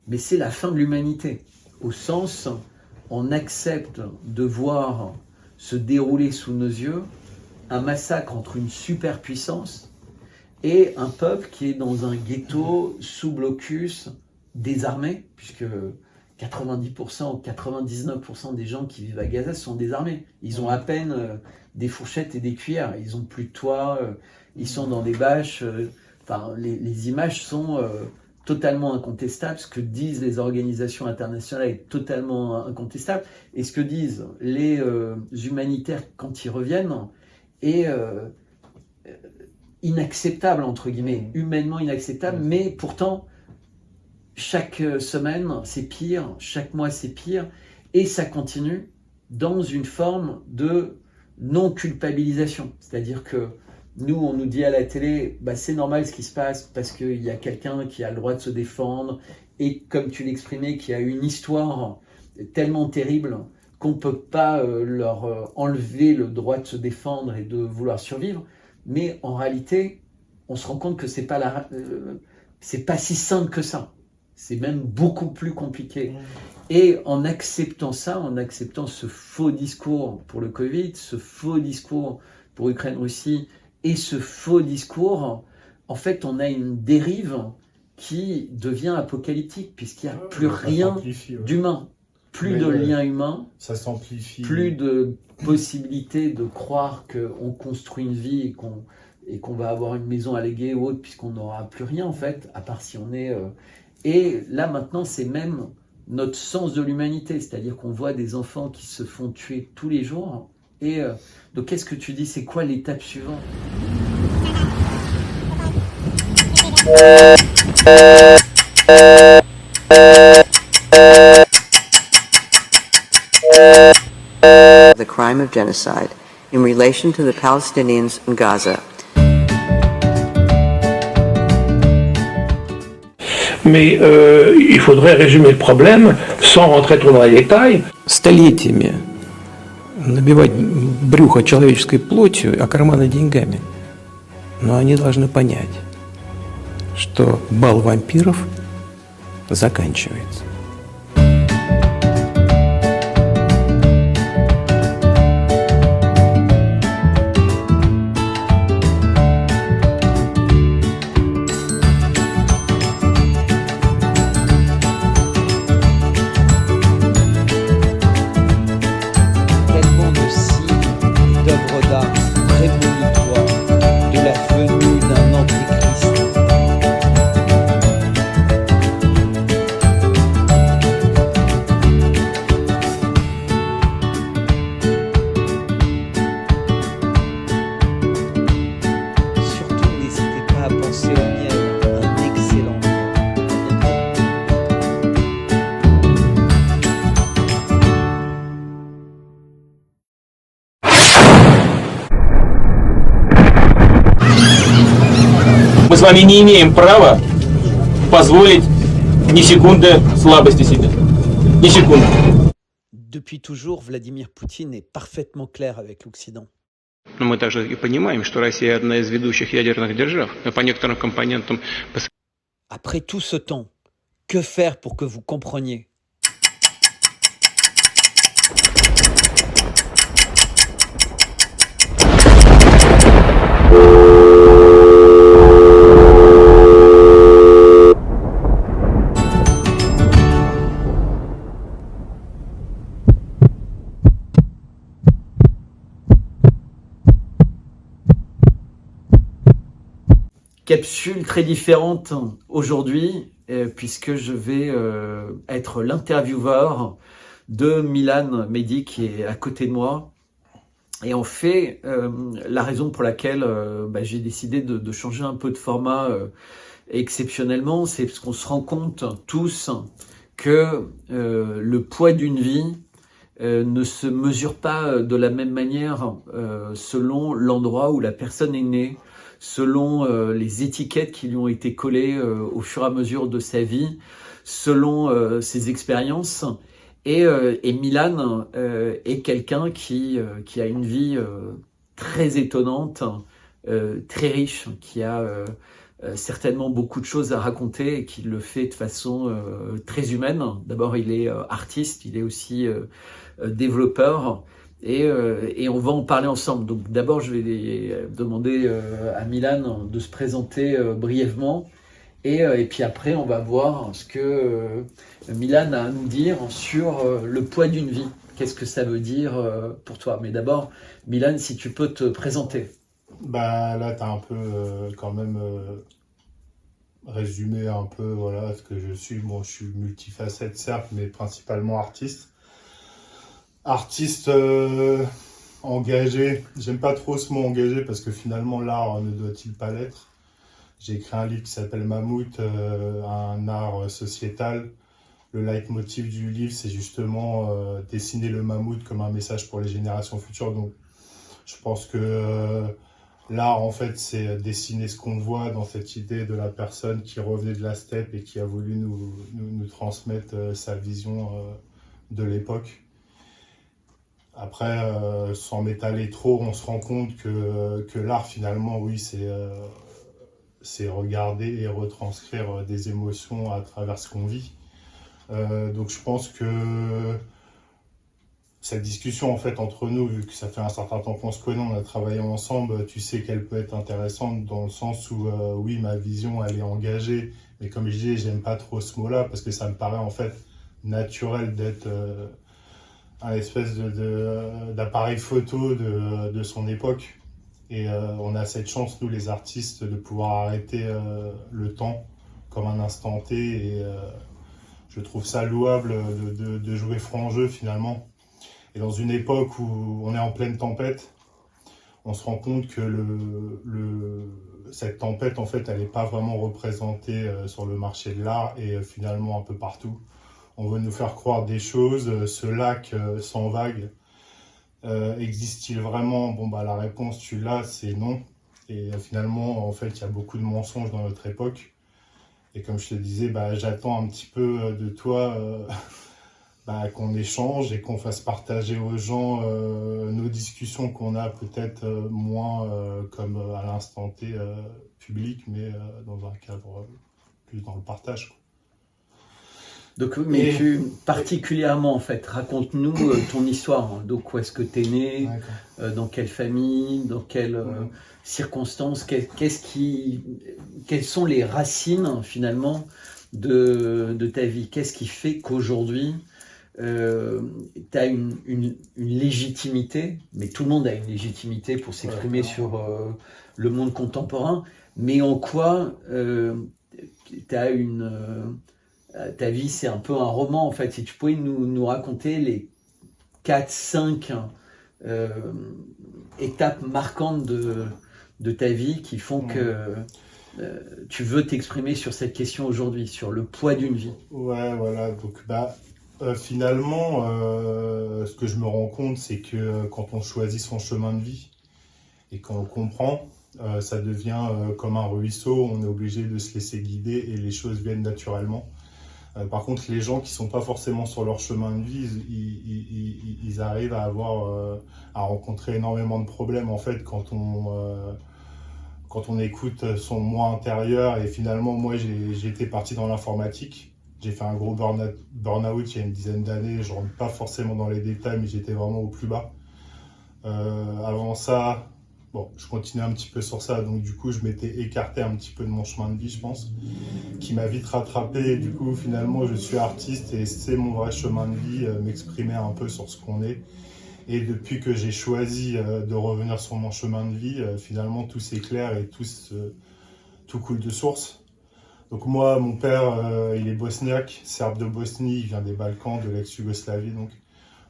Mais c'est la fin de l'humanité, au sens, on accepte de voir se dérouler sous nos yeux un massacre entre une superpuissance et un peuple qui est dans un ghetto sous blocus, désarmé, puisque 90% ou 99% des gens qui vivent à Gaza sont désarmés. Ils ont à peine des fourchettes et des cuillères, ils n'ont plus de toit, ils sont dans des bâches. Enfin, les images sont totalement incontestables. Ce que disent les organisations internationales est totalement incontestable. Et ce que disent les humanitaires quand ils reviennent est inacceptable, entre guillemets, humainement inacceptable, mais pourtant, chaque semaine, c'est pire, chaque mois, c'est pire, et ça continue dans une forme de non-culpabilisation. C'est-à-dire que nous, on nous dit à la télé, bah, c'est normal ce qui se passe parce qu'il y a quelqu'un qui a le droit de se défendre, et comme tu l'exprimais, qui a une histoire tellement terrible qu'on ne peut pas leur enlever le droit de se défendre et de vouloir survivre. Mais en réalité, on se rend compte que c'est pas si simple que ça. C'est même beaucoup plus compliqué. Et en acceptant ça, en acceptant ce faux discours pour le Covid, ce faux discours pour Ukraine-Russie et ce faux discours, en fait, on a une dérive qui devient apocalyptique, puisqu'il n'y a plus rien d'humain. Plus de liens humains, ça s'amplifie. Plus de possibilité de croire qu'on construit une vie et qu'on va avoir une maison à léguer ou autre, puisqu'on n'aura plus rien en fait, à part si on est... Et là maintenant, c'est même notre sens de l'humanité, c'est-à-dire qu'on voit des enfants qui se font tuer tous les jours. Et donc qu'est-ce que tu dis, c'est quoi l'étape suivante ? The crime of genocide in relation to the Palestinians in Gaza. Mais il faudrait résumer le problème sans rentrer trop dans les détails. Столетиями набивать брюхо человеческой плотью, а карманы деньгами. Но они должны понять, что бал вампиров заканчивается. Мы с вами не имеем права позволить ни секунды слабости себе. Ни секунды. Depuis toujours, Vladimir Poutine est parfaitement clair avec l'Occident. Но мы также и понимаем, что Россия одна из ведущих ядерных держав, но по некоторым компонентам... Après tout ce temps, que faire pour que vous compreniez ? Capsule très différente aujourd'hui, puisque je vais être l'intervieweur de Milan Mehdi qui est à côté de moi. Et en fait, la raison pour laquelle j'ai décidé de changer un peu de format exceptionnellement, c'est parce qu'on se rend compte tous que le poids d'une vie ne se mesure pas de la même manière selon l'endroit où la personne est née, selon les étiquettes qui lui ont été collées au fur et à mesure de sa vie, selon ses expériences. Et Milan est quelqu'un qui a une vie très étonnante, très riche, qui a certainement beaucoup de choses à raconter et qui le fait de façon très humaine. D'abord, il est artiste, il est aussi développeur. Et on va en parler ensemble. Donc d'abord, je vais demander à Milan de se présenter brièvement. Et puis après, on va voir ce que Milan a à nous dire sur le poids d'une vie. Qu'est-ce que ça veut dire pour toi? Mais d'abord, Milan, si tu peux te présenter. Bah là, tu as un peu quand même résumé un peu voilà, ce que je suis. Bon, je suis multifacette, certes, mais principalement artiste. Artiste engagé. J'aime pas trop ce mot engagé parce que finalement, l'art ne doit-il pas l'être? J'ai écrit un livre qui s'appelle Mammouth, un art sociétal. Le leitmotiv du livre, c'est justement dessiner le mammouth comme un message pour les générations futures. Donc, je pense que l'art, en fait, c'est dessiner ce qu'on voit dans cette idée de la personne qui revenait de la steppe et qui a voulu nous transmettre sa vision de l'époque. Après, sans m'étaler trop, on se rend compte que l'art, finalement, oui, c'est regarder et retranscrire des émotions à travers ce qu'on vit. Donc je pense que cette discussion en fait entre nous, vu que ça fait un certain temps qu'on se connaît, on a travaillé ensemble, tu sais qu'elle peut être intéressante dans le sens où oui, ma vision elle est engagée, mais comme je dis, j'aime pas trop ce mot-là parce que ça me paraît en fait naturel d'être un espèce d'appareil photo de son époque. Et on a cette chance, nous les artistes, de pouvoir arrêter le temps comme un instant T. Et je trouve ça louable de jouer franc jeu finalement. Et dans une époque où on est en pleine tempête, on se rend compte que cette tempête, en fait, elle n'est pas vraiment représentée sur le marché de l'art et finalement un peu partout. On veut nous faire croire des choses. Ce lac sans vagues, existe-t-il vraiment? Bon, bah, la réponse, tu l'as, c'est non. Et finalement, en fait, il y a beaucoup de mensonges dans notre époque. Et comme je te disais, bah, j'attends un petit peu de toi bah, qu'on échange et qu'on fasse partager aux gens nos discussions qu'on a peut-être moins comme à l'instant T public, mais dans un cadre plus dans le partage, quoi. Donc, mais particulièrement, en fait, raconte-nous ton histoire. Donc, où est-ce que tu es né? Dans quelle famille? Dans quelles circonstances? Quelles sont les racines, finalement, de ta vie? Qu'est-ce qui fait qu'aujourd'hui, tu as une légitimité, mais tout le monde a une légitimité pour s'exprimer sur le monde contemporain, mais en quoi ta vie, c'est un peu un roman, en fait. Si tu pouvais nous raconter les 4-5 étapes marquantes de ta vie qui font que tu veux t'exprimer sur cette question aujourd'hui, sur le poids d'une vie. Ouais, voilà. Donc, finalement, ce que je me rends compte, c'est que quand on choisit son chemin de vie et qu'on comprend, ça devient comme un ruisseau. On est obligé de se laisser guider et les choses viennent naturellement. Par contre, les gens qui sont pas forcément sur leur chemin de vie, ils arrivent à rencontrer énormément de problèmes en fait quand on écoute son moi intérieur. Et finalement, moi, j'étais parti dans l'informatique. J'ai fait un gros burn-out il y a une dizaine d'années. Je rentre pas forcément dans les détails, mais j'étais vraiment au plus bas. Avant ça, bon, je continuais un petit peu sur ça, donc du coup, je m'étais écarté un petit peu de mon chemin de vie, je pense, qui m'a vite rattrapé. Et du coup, finalement, je suis artiste et c'est mon vrai chemin de vie, m'exprimer un peu sur ce qu'on est. Et depuis que j'ai choisi de revenir sur mon chemin de vie, finalement, tout s'éclaire et tout coule de source. Donc moi, mon père, il est bosniaque, serbe de Bosnie, il vient des Balkans, de l'ex-Yougoslavie, donc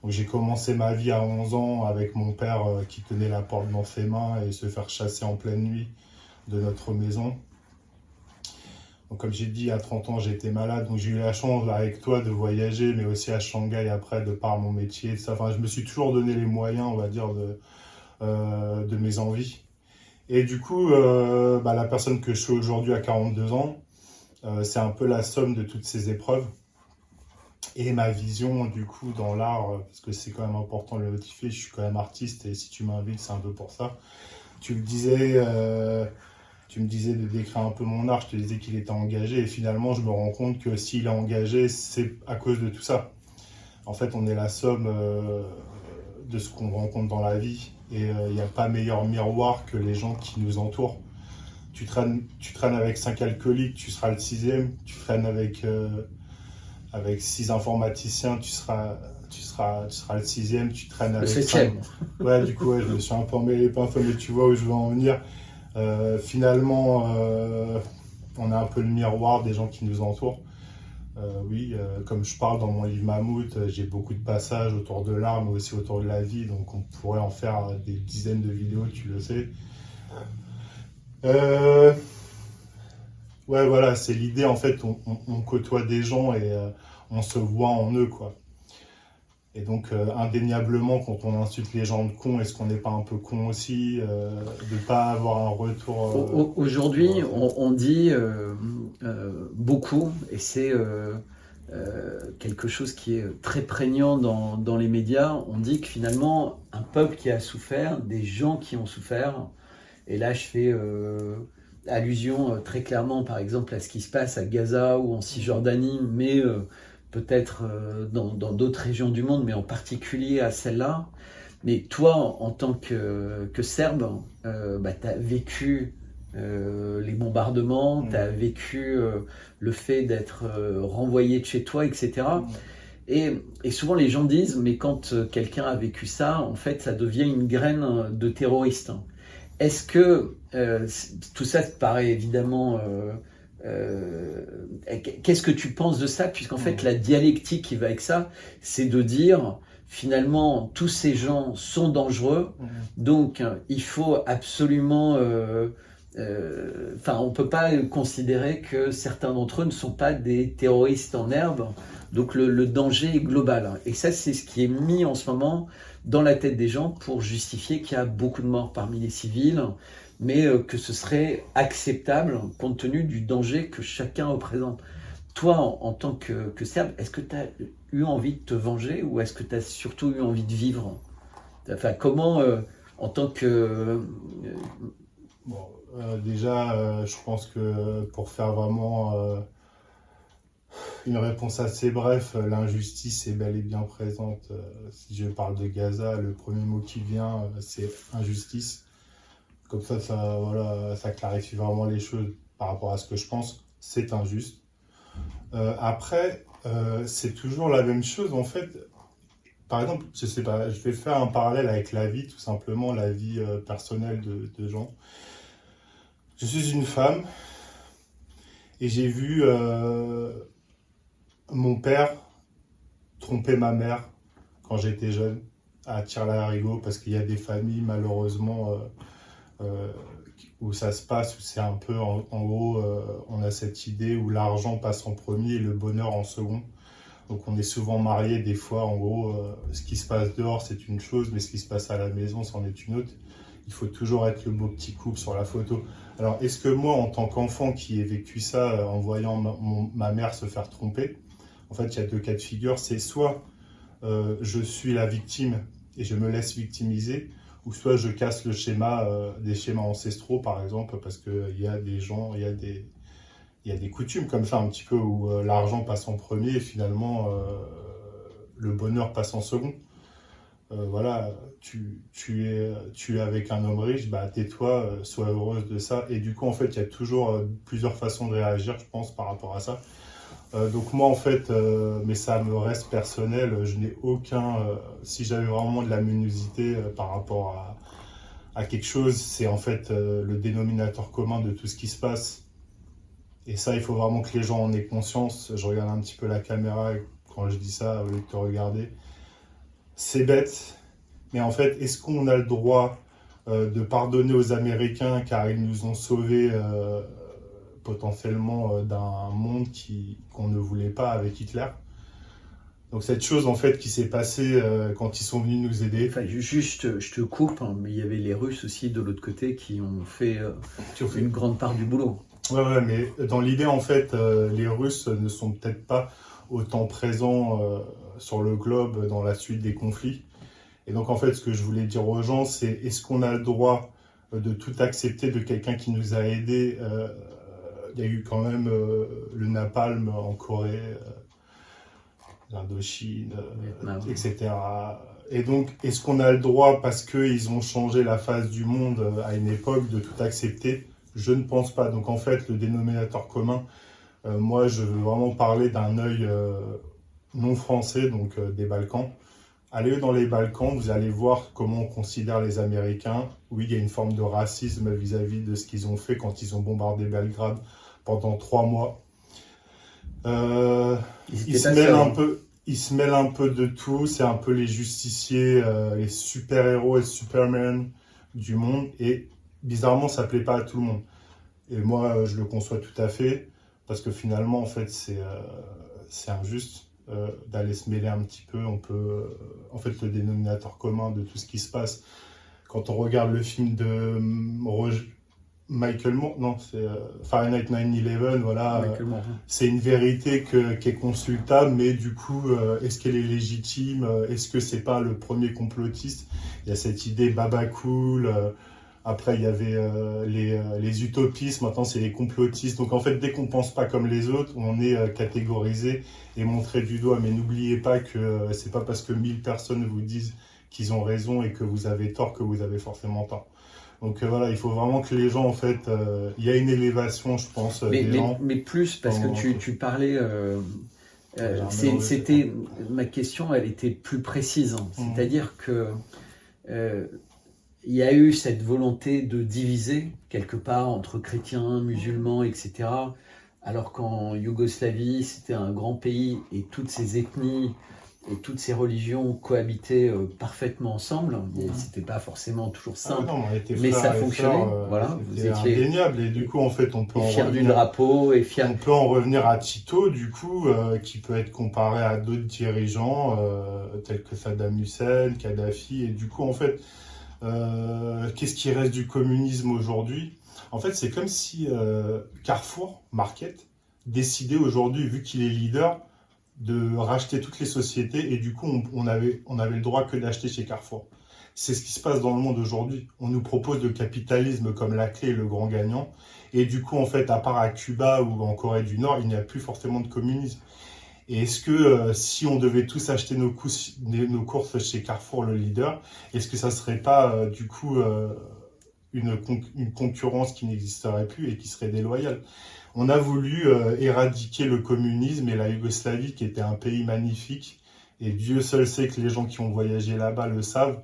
j'ai commencé ma vie à 11 ans avec mon père qui tenait la porte dans ses mains et se faire chasser en pleine nuit de notre maison. Donc comme j'ai dit, à 30 ans, j'ai été malade, donc j'ai eu la chance avec toi de voyager, mais aussi à Shanghai après, de par mon métier. Enfin, je me suis toujours donné les moyens, on va dire, de mes envies. Et du coup, la personne que je suis aujourd'hui à 42 ans, c'est un peu la somme de toutes ces épreuves. Et ma vision, du coup, dans l'art, parce que c'est quand même important de le notifier, je suis quand même artiste et si tu m'invites, c'est un peu pour ça. tu me disais de décrire un peu mon art, je te disais qu'il était engagé, et finalement je me rends compte que s'il est engagé, c'est à cause de tout ça. En fait, on est la somme de ce qu'on rencontre dans la vie, et il n'y a pas meilleur miroir que les gens qui nous entourent. Tu traînes avec 5 alcooliques, tu seras le 6e, tu traînes avec 6 informaticiens, tu seras le 6e, tu traînes avec... Le 7e. Ouais, du coup, ouais, je me suis un peu emmêlé les pinceaux, mais tu vois où je veux en venir. Finalement, on a un peu le miroir des gens qui nous entourent. Oui, comme je parle dans mon livre Mammouth, j'ai beaucoup de passages autour de l'art, mais aussi autour de la vie, donc on pourrait en faire des dizaines de vidéos, tu le sais. Ouais, voilà, c'est l'idée, en fait, on côtoie des gens et on se voit en eux, quoi. Et donc, indéniablement, quand on insulte les gens de cons, est-ce qu'on n'est pas un peu con aussi, de ne pas avoir un retour Aujourd'hui, on dit beaucoup, et c'est quelque chose qui est très prégnant dans les médias, on dit que finalement, un peuple qui a souffert, des gens qui ont souffert, et là je fais allusion très clairement par exemple à ce qui se passe à Gaza ou en Cisjordanie, mais peut-être dans d'autres régions du monde, mais en particulier à celle-là. Mais toi, en tant que Serbe, tu as vécu les bombardements, tu as vécu le fait d'être renvoyé de chez toi, etc. Et souvent les gens disent, mais quand quelqu'un a vécu ça, en fait, ça devient une graine de terroriste. Est-ce que tout ça te paraît évidemment... qu'est-ce que tu penses de ça? Puisqu'en fait, la dialectique qui va avec ça, c'est de dire, finalement, tous ces gens sont dangereux, donc il faut absolument... on ne peut pas considérer que certains d'entre eux ne sont pas des terroristes en herbe, donc le danger est global. Et ça, c'est ce qui est mis en ce moment dans la tête des gens pour justifier qu'il y a beaucoup de morts parmi les civils, mais que ce serait acceptable compte tenu du danger que chacun représente. Toi, en tant que Serbe, est-ce que tu as eu envie de te venger ou est-ce que tu as surtout eu envie de vivre? Enfin, comment, en tant que... Déjà, je pense que pour faire vraiment une réponse assez bref, l'injustice est bel et bien présente. Si je parle de Gaza, le premier mot qui vient, c'est injustice. Comme ça, ça clarifie vraiment les choses par rapport à ce que je pense. C'est injuste. Après, c'est toujours la même chose en fait. Par exemple, je sais pas, je vais faire un parallèle avec la vie, tout simplement, la vie personnelle de gens. Je suis une femme et j'ai vu mon père tromper ma mère quand j'étais jeune à Tire-Larigot, parce qu'il y a des familles malheureusement où ça se passe, où c'est un peu en gros on a cette idée où l'argent passe en premier et le bonheur en second. Donc on est souvent mariés des fois, en gros ce qui se passe dehors c'est une chose, mais ce qui se passe à la maison c'en est une autre. Il faut toujours être le beau petit couple sur la photo. Alors, est-ce que moi, en tant qu'enfant qui ai vécu ça en voyant ma mère se faire tromper, en fait, il y a 2 cas de figure. C'est soit je suis la victime et je me laisse victimiser, ou soit je casse le schéma, des schémas ancestraux, par exemple, parce qu'il y a des gens, il y a des coutumes comme ça, un petit peu, où l'argent passe en premier et finalement, le bonheur passe en second. Voilà, tu es avec un homme riche, tais-toi, sois heureuse de ça. Et du coup, en fait, il y a toujours plusieurs façons de réagir, je pense, par rapport à ça. Donc moi, en fait, mais ça me reste personnel, je n'ai aucun... si j'avais vraiment de la luminosité par rapport à quelque chose, c'est en fait le dénominateur commun de tout ce qui se passe. Et ça, il faut vraiment que les gens en aient conscience. Je regarde un petit peu la caméra quand je dis ça, au lieu de te regarder. C'est bête, mais en fait, est-ce qu'on a le droit de pardonner aux Américains car ils nous ont sauvés potentiellement d'un monde qu'on ne voulait pas avec Hitler? Donc cette chose en fait qui s'est passée quand ils sont venus nous aider. Enfin, juste, je te coupe, hein, mais il y avait les Russes aussi de l'autre côté qui ont fait une grande part du boulot. Ouais, mais dans l'idée en fait, les Russes ne sont peut-être pas autant présents sur le globe dans la suite des conflits. Et donc en fait, ce que je voulais dire aux gens, c'est est-ce qu'on a le droit de tout accepter de quelqu'un qui nous a aidés. Il y a eu quand même le napalm en Corée, l'Indochine, etc. Et donc, est-ce qu'on a le droit, parce qu'ils ont changé la face du monde à une époque, de tout accepter? Je ne pense pas. Donc en fait, le dénominateur commun, moi je veux vraiment parler d'un œil non français, donc des Balkans. Allez dans les Balkans, vous allez voir comment on considère les Américains. Oui, il y a une forme de racisme vis-à-vis de ce qu'ils ont fait quand ils ont bombardé Belgrade pendant 3 mois. Ils se mêlent un peu de tout. C'est un peu les justiciers, les super-héros et Superman du monde. Et bizarrement, ça plaît pas à tout le monde. Et moi, je le conçois tout à fait, parce que finalement, en fait, c'est injuste d'aller se mêler un petit peu. On peut, en fait, le dénominateur commun de tout ce qui se passe, quand on regarde le film de Michael Moore, non, c'est Fahrenheit 9/11, voilà, c'est une vérité qui est consultable, mais du coup, est-ce qu'elle est légitime? Est-ce que c'est pas le premier complotiste? Il y a cette idée Baba Cool. Après, il y avait les utopistes, maintenant c'est les complotistes. Donc en fait, dès qu'on pense pas comme les autres, on est catégorisé et montré du doigt. Mais n'oubliez pas que c'est pas parce que 1000 personnes vous disent qu'ils ont raison et que vous avez tort que vous avez forcément tort. Donc voilà, il faut vraiment que les gens, en fait, il y a une élévation, je pense, des gens. Mais plus, parce que tu parlais... c'était ma question, elle était plus précise. C'est-à-dire que... il y a eu cette volonté de diviser quelque part entre chrétiens, musulmans, etc. Alors qu'en Yougoslavie, c'était un grand pays et toutes ces ethnies et toutes ces religions cohabitaient parfaitement ensemble. C'était pas forcément toujours simple, mais ça fonctionnait. Voilà, c'était indéniable. Et du coup, en fait, on peut en fier du drapeau et fier. On peut en revenir à Tito, du coup, qui peut être comparé à d'autres dirigeants tels que Saddam Hussein, Kadhafi. Et du coup, en fait, qu'est-ce qui reste du communisme aujourd'hui? En fait, c'est comme si Carrefour Market décidait aujourd'hui, vu qu'il est leader, de racheter toutes les sociétés et du coup, on avait le droit que d'acheter chez Carrefour. C'est ce qui se passe dans le monde aujourd'hui. On nous propose le capitalisme comme la clé et le grand gagnant. Et du coup, en fait, à part à Cuba ou en Corée du Nord, il n'y a plus forcément de communisme. Et est-ce que si on devait tous acheter nos courses chez Carrefour, le leader, est-ce que ça serait pas du coup une concurrence qui n'existerait plus et qui serait déloyale? On a voulu éradiquer le communisme et la Yougoslavie, qui était un pays magnifique. Et Dieu seul sait que les gens qui ont voyagé là-bas le savent.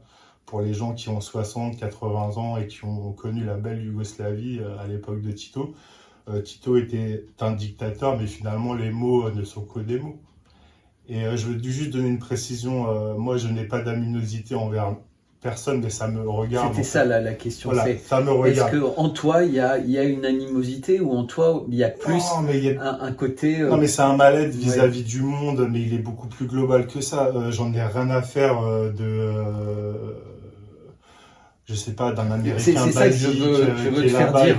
Pour les gens qui ont 60, 80 ans et qui ont connu la belle Yougoslavie à l'époque de Tito, Tito était un dictateur, mais finalement les mots ne sont que des mots. Et je veux juste donner une précision. Moi, je n'ai pas d'aminosité envers personne, mais ça me regarde. C'était ça la question. Voilà, ça me regarde. Est-ce qu'en toi, il y a une animosité ou en toi, il y a plus un côté... Non, mais c'est un mal-être vis-à-vis du monde, mais il est beaucoup plus global que ça. J'en ai rien à faire je sais pas, d'un Américain basique qui est là-bas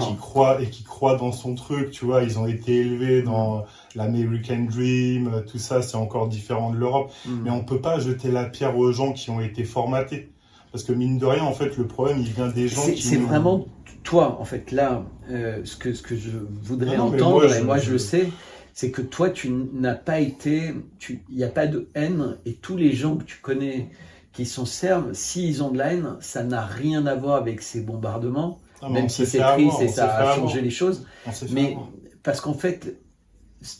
et qui croit dans son truc, tu vois. Ils ont été élevés dans l'American Dream, tout ça, c'est encore différent de l'Europe. Mais on peut pas jeter la pierre aux gens qui ont été formatés. Parce que mine de rien, en fait, le problème, il vient des gens qui... C'est vraiment toi, en fait, là, ce que je voudrais entendre, et moi je le sais, c'est que toi, tu n'as pas été... Il n'y a pas de haine, et tous les gens que tu connais qui sont serbes, s'ils ont de la haine, ça n'a rien à voir avec ces bombardements, même si c'est triste et ça a changé les choses. Mais parce qu'en fait,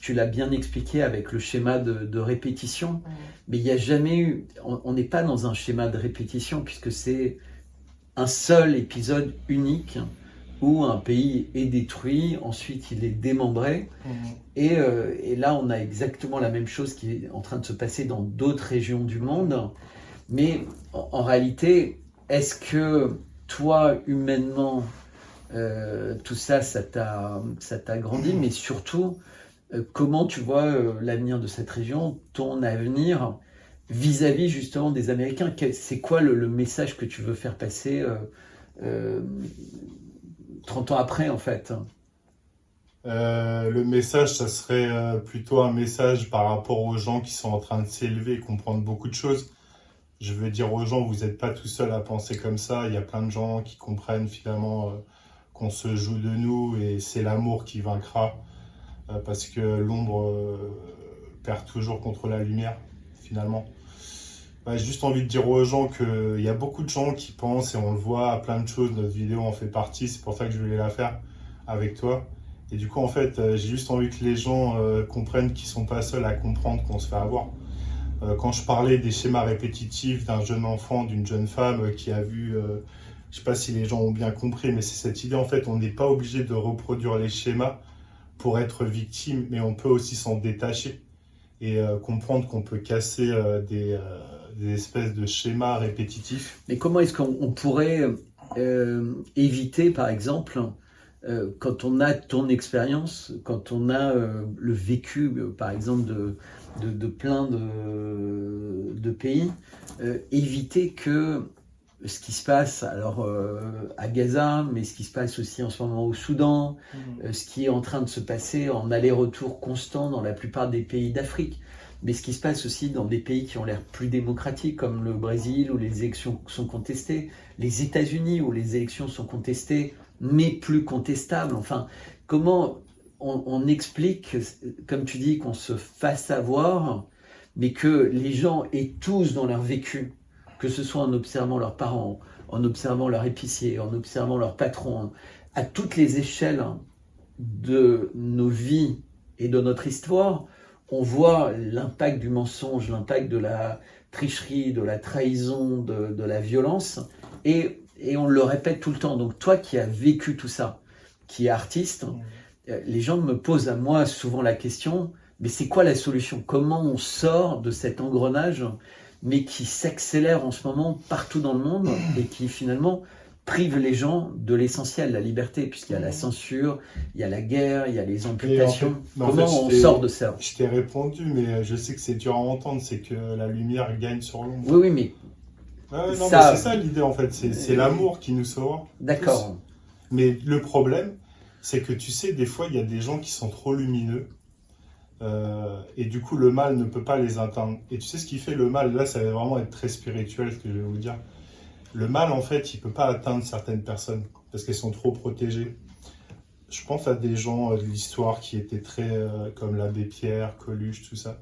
tu l'as bien expliqué avec le schéma de répétition, mais il n'y a jamais eu... On n'est pas dans un schéma de répétition, puisque c'est un seul épisode unique où un pays est détruit, ensuite il est démembré, et là on a exactement la même chose qui est en train de se passer dans d'autres régions du monde. Mais en réalité, est-ce que toi, humainement, tout ça, ça t'a grandi, mais surtout, comment tu vois l'avenir de cette région, ton avenir vis-à-vis justement des Américains? C'est quoi le message que tu veux faire passer 30 ans après, en fait? Le message, ça serait plutôt un message par rapport aux gens qui sont en train de s'élever et comprendre beaucoup de choses. je veux dire aux gens, vous n'êtes pas tout seul à penser comme ça. Il y a plein de gens qui comprennent finalement qu'on se joue de nous et c'est l'amour qui vaincra. Parce que l'ombre perd toujours contre la lumière, finalement. J'ai juste envie de dire aux gens qu'il y a beaucoup de gens qui pensent, et on le voit à plein de choses, notre vidéo en fait partie, c'est pour ça que je voulais la faire avec toi. Et du coup, en fait, j'ai juste envie que les gens comprennent qu'ils ne sont pas seuls à comprendre qu'on se fait avoir. Quand je parlais des schémas répétitifs d'un jeune enfant, d'une jeune femme qui a vu, je ne sais pas si les gens ont bien compris, mais c'est cette idée, en fait, on n'est pas obligé de reproduire les schémas pour être victime, mais on peut aussi s'en détacher et comprendre qu'on peut casser des espèces de schémas répétitifs. Mais comment est-ce qu'on pourrait éviter, par exemple, quand on a ton expérience, quand on a le vécu, par exemple, de plein de pays, éviter que ce qui se passe alors à Gaza, mais ce qui se passe aussi en ce moment au Soudan, ce qui est en train de se passer en aller-retour constant dans la plupart des pays d'Afrique, mais ce qui se passe aussi dans des pays qui ont l'air plus démocratiques, comme le Brésil, où les élections sont contestées, les États-Unis, où les élections sont contestées, mais plus contestables. Enfin, comment on explique, comme tu dis, qu'on se fasse avoir, mais que les gens aient tous dans leur vécu, que ce soit en observant leurs parents, en observant leur épicier, en observant leur patron, à toutes les échelles de nos vies et de notre histoire, on voit l'impact du mensonge, l'impact de la tricherie, de la trahison, de la violence, et on le répète tout le temps. Donc toi qui as vécu tout ça, qui est artiste, les gens me posent à moi souvent la question, mais c'est quoi la solution? Comment on sort de cet engrenage mais qui s'accélère en ce moment partout dans le monde et qui finalement prive les gens de l'essentiel, la liberté, puisqu'il y a la censure, il y a la guerre, il y a les amputations. Comment on sort de ça? Je t'ai répondu, mais je sais que c'est dur à entendre, c'est que la lumière gagne sur l'ombre. Oui, mais... Ouais, non, mais c'est ça l'idée en fait, c'est l'amour qui nous sauve. D'accord. Mais le problème, c'est que tu sais, des fois, il y a des gens qui sont trop lumineux. Et du coup le mal ne peut pas les atteindre. Et tu sais ce qui fait le mal, là ça va vraiment être très spirituel ce que je vais vous dire. Le mal en fait il peut pas atteindre certaines personnes parce qu'elles sont trop protégées. Je pense à des gens de l'histoire qui étaient très comme l'abbé Pierre, Coluche, tout ça.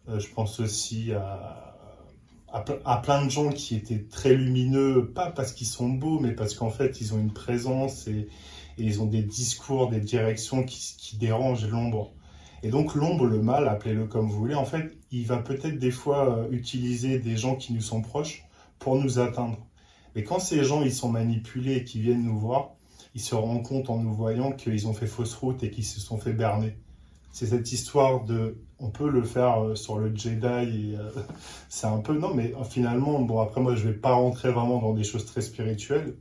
Je pense aussi à plein de gens qui étaient très lumineux, pas parce qu'ils sont beaux, mais parce qu'en fait ils ont une présence et ils ont des discours, des directions qui dérangent l'ombre. Et donc l'ombre, le mal, appelez-le comme vous voulez, en fait, il va peut-être des fois utiliser des gens qui nous sont proches pour nous atteindre. Mais quand ces gens, ils sont manipulés et qu'ils viennent nous voir, ils se rendent compte en nous voyant qu'ils ont fait fausse route et qu'ils se sont fait berner. C'est cette histoire de... On peut le faire sur le Jedi, et, c'est un peu... Non, mais finalement, bon, après moi, je vais pas rentrer vraiment dans des choses très spirituelles,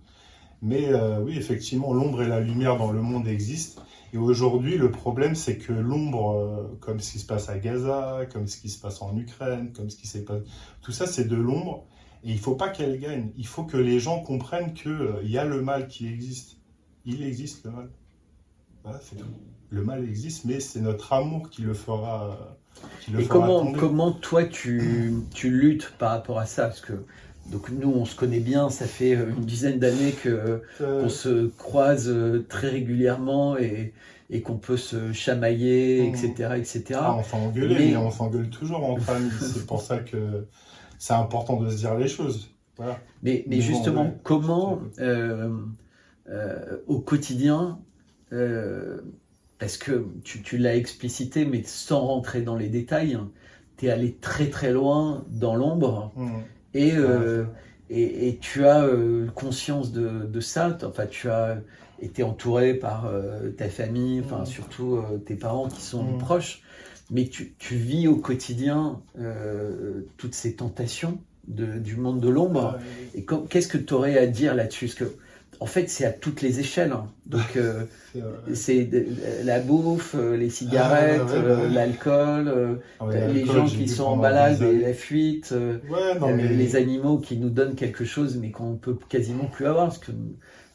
mais oui, effectivement, l'ombre et la lumière dans le monde existent. Et aujourd'hui, le problème, c'est que l'ombre, comme ce qui se passe à Gaza, comme ce qui se passe en Ukraine, comme ce qui s'est passé, tout ça, c'est de l'ombre. Et il ne faut pas qu'elle gagne. Il faut que les gens comprennent qu'il y a le mal qui existe. Il existe, le mal. Voilà, c'est tout. Le mal existe, mais c'est notre amour qui le fera, Et comment toi, tu luttes par rapport à ça? Parce que donc nous, on se connaît bien, ça fait une dizaine d'années qu'on se croise très régulièrement et qu'on peut se chamailler, etc. Ah, on s'engueule, mais on s'engueule toujours entre amis. C'est pour ça que c'est important de se dire les choses. Voilà. Mais justement, bon, comment au quotidien, parce que tu l'as explicité, mais sans rentrer dans les détails, tu es allé très très loin dans l'ombre. Et tu as conscience de ça, enfin, tu as été entouré par ta famille, enfin, surtout tes parents qui sont proches, mais tu vis au quotidien toutes ces tentations du monde de l'ombre. Et qu'est-ce que tu aurais à dire là-dessus? Parce que en fait, c'est à toutes les échelles. Hein. Donc, C'est la bouffe, les cigarettes, l'alcool, les gens qui sont en balade et la fuite, les animaux qui nous donnent quelque chose mais qu'on peut quasiment plus avoir. Parce que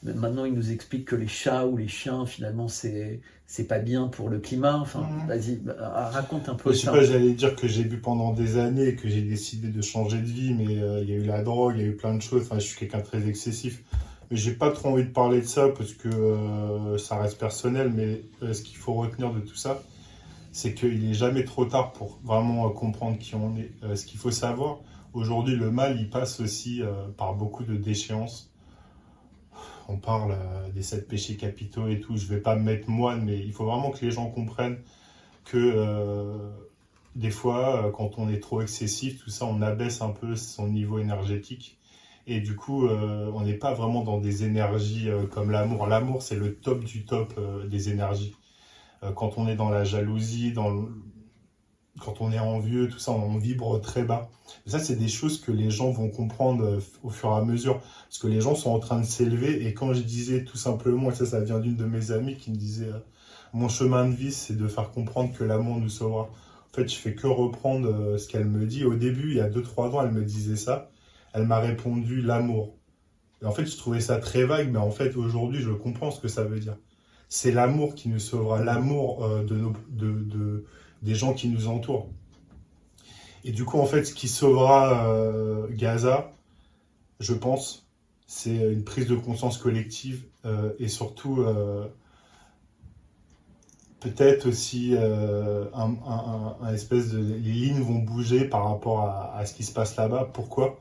maintenant, ils nous expliquent que les chats ou les chiens, finalement, c'est pas bien pour le climat. Enfin, vas-y, raconte un peu je sais ça. pas, j'allais dire que j'ai bu pendant des années et que j'ai décidé de changer de vie, mais il y a eu la drogue, il y a eu plein de choses. Enfin, je suis quelqu'un de très excessif. Mais j'ai pas trop envie de parler de ça parce que ça reste personnel. Mais ce qu'il faut retenir de tout ça, c'est qu'il est jamais trop tard pour vraiment comprendre qui on est. Ce qu'il faut savoir, aujourd'hui, le mal, il passe aussi par beaucoup de déchéances. On parle des 7 péchés capitaux et tout. Je vais pas me mettre moine, mais il faut vraiment que les gens comprennent que des fois, quand on est trop excessif, tout ça, on abaisse un peu son niveau énergétique. Et du coup, on n'est pas vraiment dans des énergies comme l'amour. L'amour, c'est le top du top des énergies. Quand on est dans la jalousie, quand on est envieux, tout ça, on vibre très bas. Et ça, c'est des choses que les gens vont comprendre au fur et à mesure. Parce que les gens sont en train de s'élever. Et quand je disais tout simplement, et ça vient d'une de mes amies qui me disait mon chemin de vie, c'est de faire comprendre que l'amour nous sauvera. En fait, je fais que reprendre ce qu'elle me dit. Au début, il y a 2-3 ans, elle me disait ça. Elle m'a répondu l'amour. Et en fait, je trouvais ça très vague, mais en fait, aujourd'hui, je comprends ce que ça veut dire. C'est l'amour qui nous sauvera, l'amour des gens qui nous entourent. Et du coup, en fait, ce qui sauvera Gaza, je pense, c'est une prise de conscience collective et surtout, peut-être aussi, un espèce de... Les lignes vont bouger par rapport à ce qui se passe là-bas. Pourquoi ?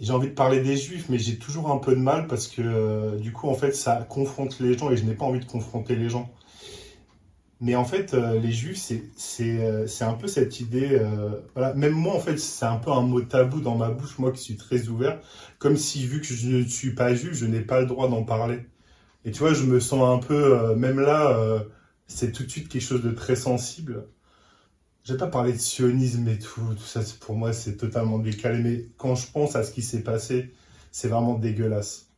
J'ai envie de parler des Juifs, mais j'ai toujours un peu de mal parce que du coup, en fait, ça confronte les gens et je n'ai pas envie de confronter les gens. Mais en fait, les Juifs, c'est un peu cette idée. Voilà. Même moi, en fait, c'est un peu un mot tabou dans ma bouche, moi qui suis très ouvert, comme si, vu que je ne suis pas juif, je n'ai pas le droit d'en parler. Et tu vois, je me sens un peu, même là, c'est tout de suite quelque chose de très sensible. Je vais pas parler de sionisme et tout ça, pour moi, c'est totalement décalé. Mais quand je pense à ce qui s'est passé, c'est vraiment dégueulasse.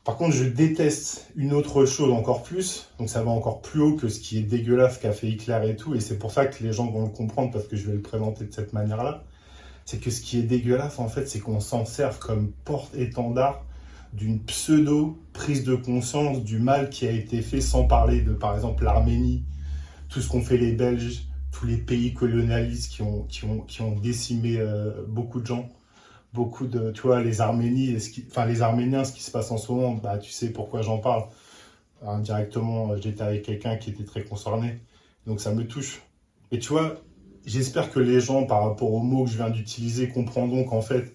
Par contre, je déteste une autre chose encore plus, donc ça va encore plus haut que ce qui est dégueulasse qu'a fait Hitler et tout, et c'est pour ça que les gens vont le comprendre, parce que je vais le présenter de cette manière-là. C'est que ce qui est dégueulasse, en fait, c'est qu'on s'en serve comme porte-étendard d'une pseudo-prise de conscience du mal qui a été fait, sans parler de, par exemple, l'Arménie, tout ce qu'ont fait les Belges, tous les pays colonialistes qui ont décimé beaucoup de gens, beaucoup de, tu vois, les Arméniens, ce qui se passe en ce moment, bah, tu sais pourquoi j'en parle. Indirectement, j'étais avec quelqu'un qui était très concerné, donc ça me touche. Et tu vois, j'espère que les gens, par rapport aux mots que je viens d'utiliser, comprendront qu'en fait,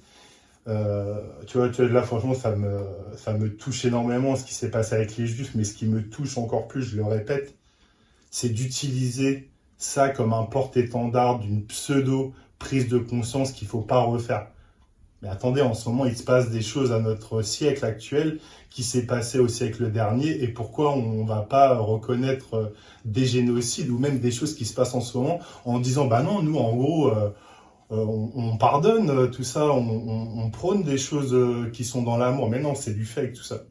tu vois, là, franchement, ça me touche énormément ce qui s'est passé avec les Juifs, mais ce qui me touche encore plus, je le répète, c'est d'utiliser ça comme un porte-étendard d'une pseudo-prise de conscience qu'il ne faut pas refaire. Mais attendez, en ce moment, il se passe des choses à notre siècle actuel qui s'est passé au siècle dernier, et pourquoi on ne va pas reconnaître des génocides ou même des choses qui se passent en ce moment en disant, bah non, nous, en gros, on pardonne tout ça, on prône des choses qui sont dans l'amour. Mais non, c'est du fake tout ça.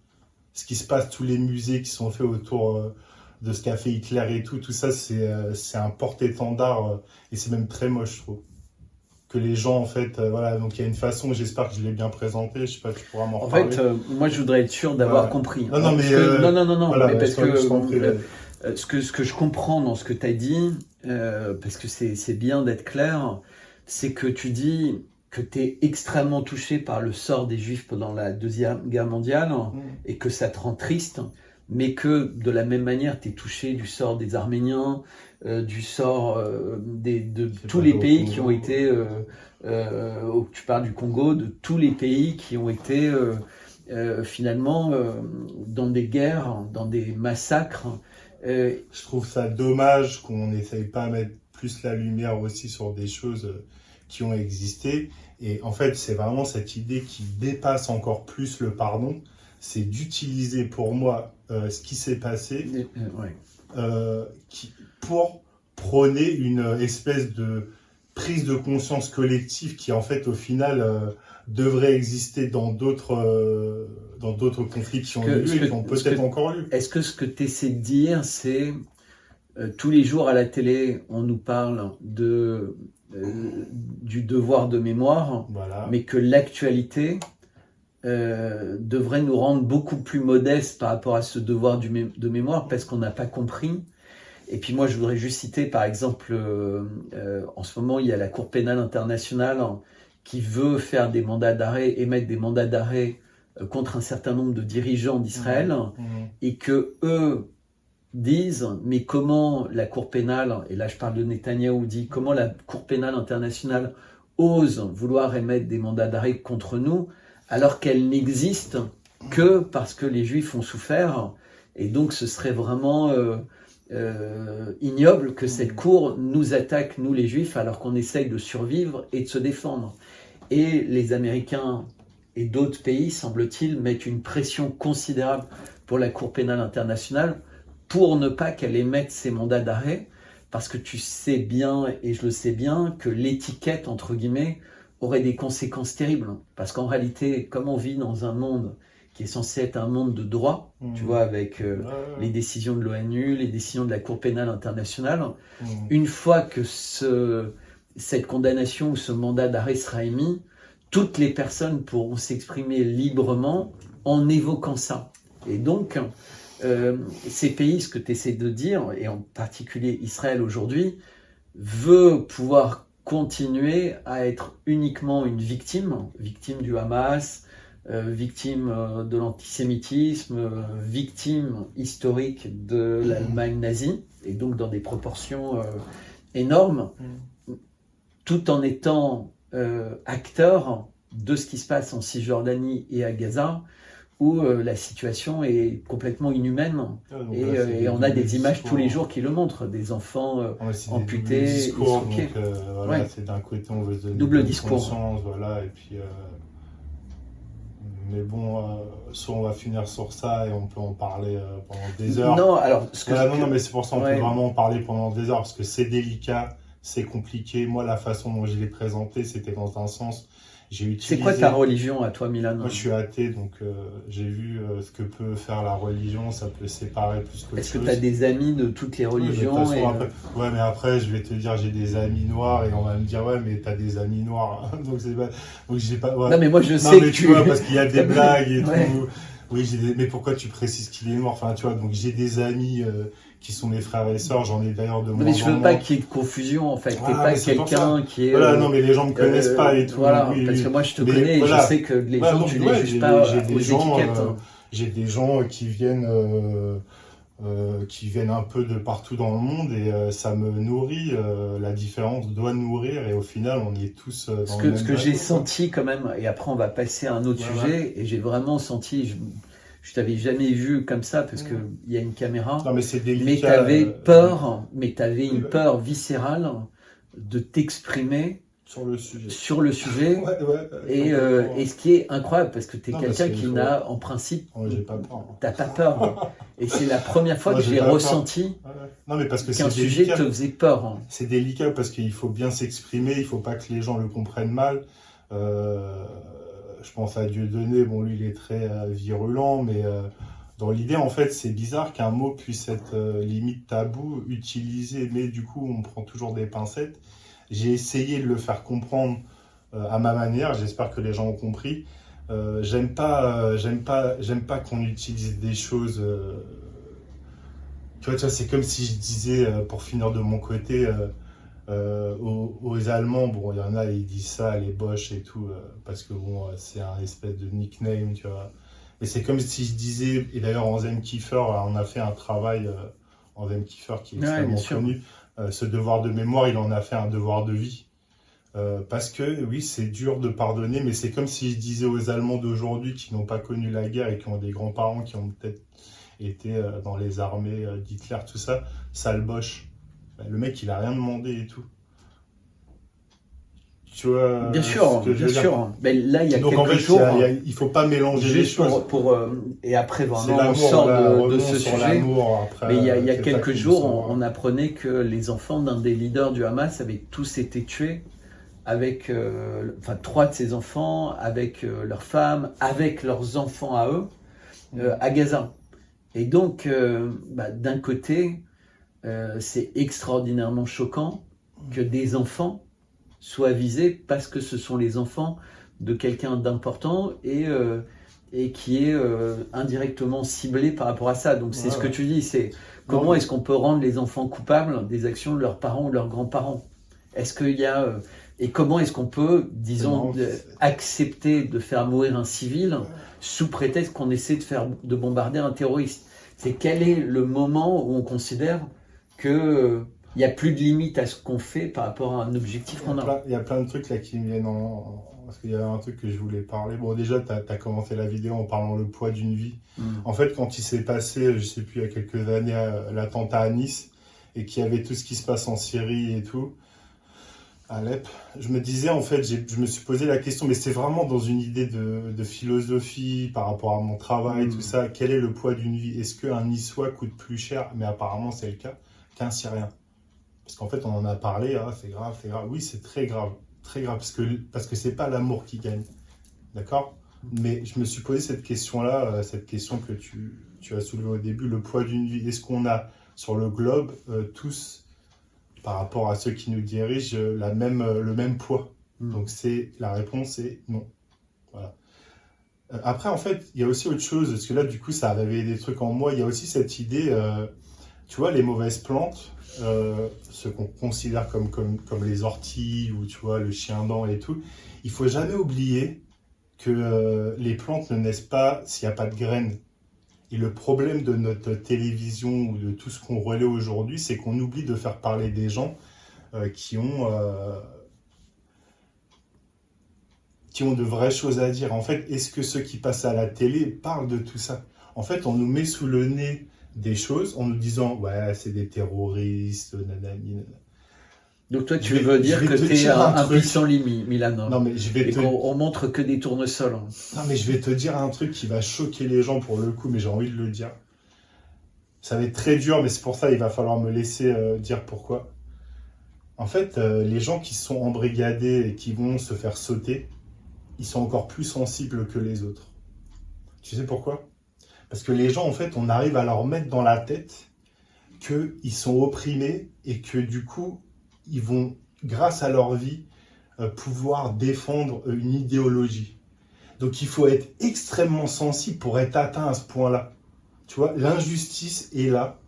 Ce qui se passe, tous les musées qui sont faits autour de ce qu'a fait Hitler et tout ça, c'est un porte-étendard et c'est même très moche, je trouve. Que les gens, en fait, voilà, donc il y a une façon, j'espère que je l'ai bien présenté, je sais pas, tu pourras m'en reparler. En fait, moi je voudrais être sûr d'avoir compris. Non, mais voilà, mais parce que ce que je comprends dans ce que tu as dit, parce que c'est bien d'être clair, c'est que tu dis que tu es extrêmement touché par le sort des Juifs pendant la Deuxième Guerre mondiale et que ça te rend triste, mais que de la même manière, tu es touché du sort des Arméniens, du sort de tous les pays qui ont été, tu parles du Congo, de tous les pays qui ont été finalement dans des guerres, dans des massacres. Je trouve ça dommage qu'on n'essaye pas à mettre plus la lumière aussi sur des choses qui ont existé. Et en fait, c'est vraiment cette idée qui dépasse encore plus le pardon, c'est d'utiliser pour moi ce qui s'est passé pour prôner une espèce de prise de conscience collective qui, en fait, au final, devrait exister dans d'autres conflits qui ont eu lieu et qui ont peut-être encore lieu. Est-ce que ce que tu essaies de dire, c'est tous les jours à la télé, on nous parle du devoir de mémoire, Voilà. mais que l'actualité devrait nous rendre beaucoup plus modestes par rapport à ce devoir de mémoire parce qu'on n'a pas compris. Et puis moi, je voudrais juste citer, par exemple, en ce moment, il y a la Cour pénale internationale qui veut faire des mandats d'arrêt, émettre des mandats d'arrêt contre un certain nombre de dirigeants d'Israël, et que eux disent, mais comment la Cour pénale, et là je parle de Netanyahou, dit comment la Cour pénale internationale ose vouloir émettre des mandats d'arrêt contre nous, alors qu'elle n'existe que parce que les Juifs ont souffert, et donc ce serait vraiment ignoble que cette Cour nous attaque, nous les Juifs, alors qu'on essaye de survivre et de se défendre. Et les Américains et d'autres pays, semble-t-il, mettent une pression considérable pour la Cour pénale internationale pour ne pas qu'elle émette ces mandats d'arrêt, parce que tu sais bien, et je le sais bien, que l'étiquette, entre guillemets, aurait des conséquences terribles. Parce qu'en réalité, comme on vit dans un monde qui est censé être un monde de droit, tu vois, avec les décisions de l'ONU, les décisions de la Cour pénale internationale, une fois que cette condamnation ou ce mandat d'arrêt sera émis, toutes les personnes pourront s'exprimer librement en évoquant ça. Et donc, ces pays, ce que tu essaies de dire, et en particulier Israël aujourd'hui, veut pouvoir continuer à être uniquement une victime du Hamas, victime de l'antisémitisme, victime historique de l'Allemagne nazie, et donc dans des proportions énormes, tout en étant acteur de ce qui se passe en Cisjordanie et à Gaza, où la situation est complètement inhumaine. Et on a des images tous les jours qui le montrent, des enfants amputés, disloqués. Voilà, c'est d'un côté on veut se donner double bonne discours. conscience, voilà, et puis mais bon, soit on va finir sur ça et on peut en parler pendant des heures. Non, alors non, mais c'est pour ça qu'on peut vraiment en parler pendant des heures, parce que c'est délicat, c'est compliqué. Moi, la façon dont je l'ai présenté, c'était dans un sens. C'est quoi ta religion à toi, Milan? Moi, je suis athée, donc j'ai vu ce que peut faire la religion, ça peut séparer plus que Est-ce que tu as des amis de toutes les religions? Oui, ouais, mais après, je vais te dire, j'ai des amis noirs, et on va me dire, ouais, mais t'as des amis noirs. donc, j'ai pas. Ouais. Non, mais moi, je sais que tu vois, parce qu'il y a des blagues et tout. Oui, mais pourquoi tu précises qu'il est noir? Enfin, tu vois, donc j'ai des amis qui sont mes frères et sœurs, j'en ai d'ailleurs de moins en moins. Mais je veux pas qu'il y ait de confusion, en fait. T'es pas quelqu'un qui est... Voilà, non, mais les gens me connaissent pas et tout. Voilà, parce que moi, je te connais et je sais que les gens, tu les juges pas aux étiquettes. J'ai des gens qui viennent un peu de partout dans le monde et ça me nourrit. La différence doit nourrir et au final, on y est tous dans le même Ce que j'ai senti quand même, et après on va passer à un autre sujet, et j'ai vraiment senti... Je t'avais jamais vu comme ça parce que il y a une caméra. Non, mais c'est délicat. Mais t'avais peur, une peur viscérale de t'exprimer sur le sujet. Et ce qui est incroyable parce que t'es quelqu'un qui n'a en principe. J'ai pas peur. T'as pas peur. Et c'est la première fois que j'ai ressenti qu'un sujet te faisait peur. C'est délicat parce qu'il faut bien s'exprimer, il faut pas que les gens le comprennent mal. Je pense à Dieudonné, bon lui il est très virulent, mais dans l'idée en fait c'est bizarre qu'un mot puisse être limite tabou, utilisé, mais du coup on prend toujours des pincettes. J'ai essayé de le faire comprendre à ma manière, j'espère que les gens ont compris. J'aime pas qu'on utilise des choses... Tu vois, c'est comme si je disais, pour finir de mon côté... aux Allemands, bon, il y en a, ils disent ça, les Boches et tout, parce que bon, c'est un espèce de nickname, tu vois. Mais c'est comme si je disais, et d'ailleurs, Anselm Kiefer, on a fait un travail, Anselm Kiefer qui est extrêmement connu, ce devoir de mémoire, il en a fait un devoir de vie. Parce que, oui, c'est dur de pardonner, mais c'est comme si je disais aux Allemands d'aujourd'hui qui n'ont pas connu la guerre et qui ont des grands-parents qui ont peut-être été dans les armées d'Hitler, tout ça, sale Boche. Le mec, il a rien demandé et tout. Tu vois Bien sûr, ce que je bien veux dire. sûr. Ben, là, il y a Donc en quelques fait, jours, il faut pas mélanger les juste choses. et après C'est vraiment on l'amour, sort là, de revenons ce sur sujet. l'amour après. Mais il y a c'est ça quelques qui jours, nous on apprenait que les enfants d'un des leaders du Hamas avaient tous été tués avec, enfin 3 de ces enfants, avec leurs femmes, avec leurs enfants à eux, à Gaza. Et donc, d'un côté, c'est extraordinairement choquant que des enfants soient visés parce que ce sont les enfants de quelqu'un d'important et qui est indirectement ciblé par rapport à ça. Donc c'est ce que tu dis, c'est comment est-ce qu'on peut rendre les enfants coupables des actions de leurs parents ou de leurs grands-parents? Est-ce qu'il y a... et comment est-ce qu'on peut, disons, accepter de faire mourir un civil sous prétexte qu'on essaie de bombarder un terroriste? C'est quel est le moment où on considère que il n'y a plus de limite à ce qu'on fait par rapport à un objectif qu'on a. Il y a plein de trucs là qui me viennent parce qu'il y a un truc que je voulais parler. Bon, déjà, tu as commencé la vidéo en parlant le poids d'une vie. En fait, quand il s'est passé, je sais plus, il y a quelques années, l'attentat à Nice, et qu'il y avait tout ce qui se passe en Syrie et tout, Alep, je me disais, en fait, je me suis posé la question, mais c'est vraiment dans une idée de philosophie par rapport à mon travail, tout ça. Quel est le poids d'une vie? Est-ce qu'un Niçois coûte plus cher, mais apparemment c'est le cas, qu'un Syrien? Parce qu'en fait, on en a parlé, hein, c'est grave, c'est grave. Oui, c'est très grave, parce que c'est pas l'amour qui gagne, d'accord? Mais je me suis posé cette question-là, cette question que tu as soulevée au début, le poids d'une vie. Est-ce qu'on a sur le globe tous, par rapport à ceux qui nous dirigent, le même poids? Donc la réponse est non. Voilà. Après, en fait, il y a aussi autre chose, parce que là, du coup, ça a réveillé des trucs en moi. Il y a aussi cette idée, tu vois, les mauvaises plantes, ce qu'on considère comme les orties ou tu vois le chien-dent et tout, il faut jamais oublier que les plantes ne naissent pas s'il n'y a pas de graines. Et le problème de notre télévision ou de tout ce qu'on relaie aujourd'hui, c'est qu'on oublie de faire parler des gens qui ont de vraies choses à dire. En fait, est-ce que ceux qui passent à la télé parlent de tout ça? En fait, on nous met sous le nez des choses en nous disant « ouais, c'est des terroristes, nanani, nanana ». Donc toi, tu veux dire que tu es un pissenlit, Milan. Non, mais je vais te... on montre que des tournesols. Non, mais je vais te dire un truc qui va choquer les gens pour le coup, mais j'ai envie de le dire. Ça va être très dur, mais c'est pour ça il va falloir me laisser dire pourquoi. En fait, les gens qui sont embrigadés et qui vont se faire sauter, ils sont encore plus sensibles que les autres. Tu sais pourquoi? Parce que les gens, en fait, on arrive à leur mettre dans la tête qu'ils sont opprimés et que du coup, ils vont, grâce à leur vie, pouvoir défendre une idéologie. Donc il faut être extrêmement sensible pour être atteint à ce point-là. Tu vois, l'injustice est là.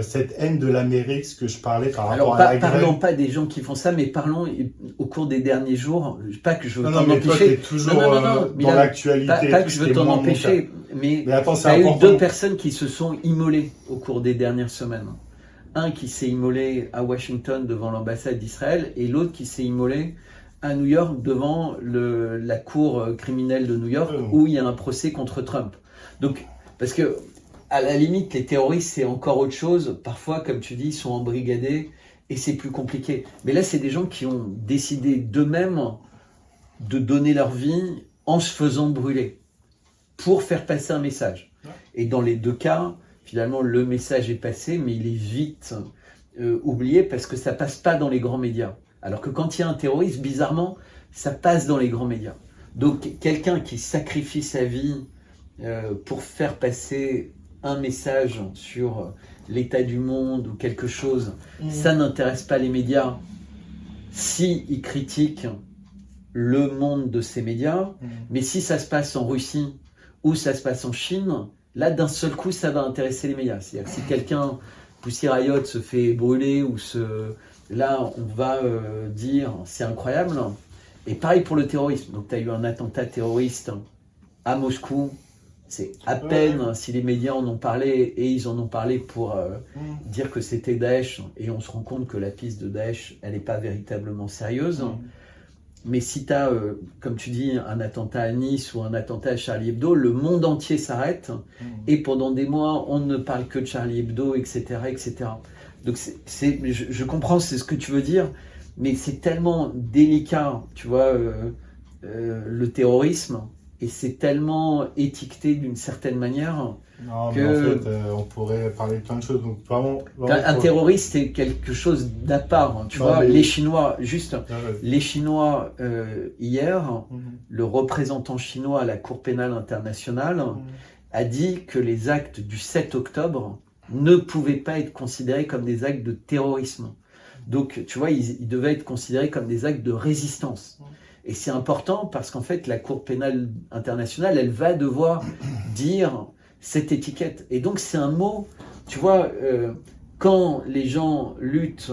Cette haine de l'Amérique, ce que je parlais par rapport à la grève. Parlons pas des gens qui font ça, mais parlons au cours des derniers jours. Pas que je veux t'en empêcher. Toi, t'es toujours dans l'actualité. Pas que je veux t'en empêcher, mais attends, il y a eu 2 personnes qui se sont immolées au cours des dernières semaines. Un qui s'est immolé à Washington devant l'ambassade d'Israël et l'autre qui s'est immolé à New York devant la cour criminelle de New York où il y a un procès contre Trump. Donc, parce que à la limite, les terroristes, c'est encore autre chose. Parfois, comme tu dis, ils sont embrigadés et c'est plus compliqué. Mais là, c'est des gens qui ont décidé d'eux-mêmes de donner leur vie en se faisant brûler pour faire passer un message. Et dans les 2 cas, finalement, le message est passé, mais il est vite oublié parce que ça passe pas dans les grands médias. Alors que quand il y a un terroriste, bizarrement, ça passe dans les grands médias. Donc, quelqu'un qui sacrifie sa vie pour faire passer un message sur l'état du monde ou quelque chose, ça n'intéresse pas les médias. Si ils critiquent le monde de ces médias, mais si ça se passe en Russie ou ça se passe en Chine, là d'un seul coup ça va intéresser les médias. C'est-à-dire que si quelqu'un, Pussy Riot se fait brûler là on va dire c'est incroyable. Et pareil pour le terrorisme. Donc tu as eu un attentat terroriste à Moscou. C'est à peine si les médias en ont parlé, et ils en ont parlé pour dire que c'était Daesh, et on se rend compte que la piste de Daesh, elle n'est pas véritablement sérieuse. Mais si tu as, comme tu dis, un attentat à Nice ou un attentat à Charlie Hebdo, le monde entier s'arrête, et pendant des mois, on ne parle que de Charlie Hebdo, etc. etc. Donc je comprends, c'est ce que tu veux dire, mais c'est tellement délicat, tu vois, le terrorisme, et c'est tellement étiqueté d'une certaine manière. Non, mais en fait, on pourrait parler de plein de choses. Donc, vraiment Un terroriste, c'est quelque chose d'à part. Hein. Tu vois, les Chinois, les Chinois, hier, le représentant chinois à la Cour pénale internationale a dit que les actes du 7 octobre ne pouvaient pas être considérés comme des actes de terrorisme. Donc, tu vois, ils devaient être considérés comme des actes de résistance. Et c'est important parce qu'en fait, la Cour pénale internationale, elle va devoir dire cette étiquette. Et donc, c'est un mot, tu vois, quand les gens luttent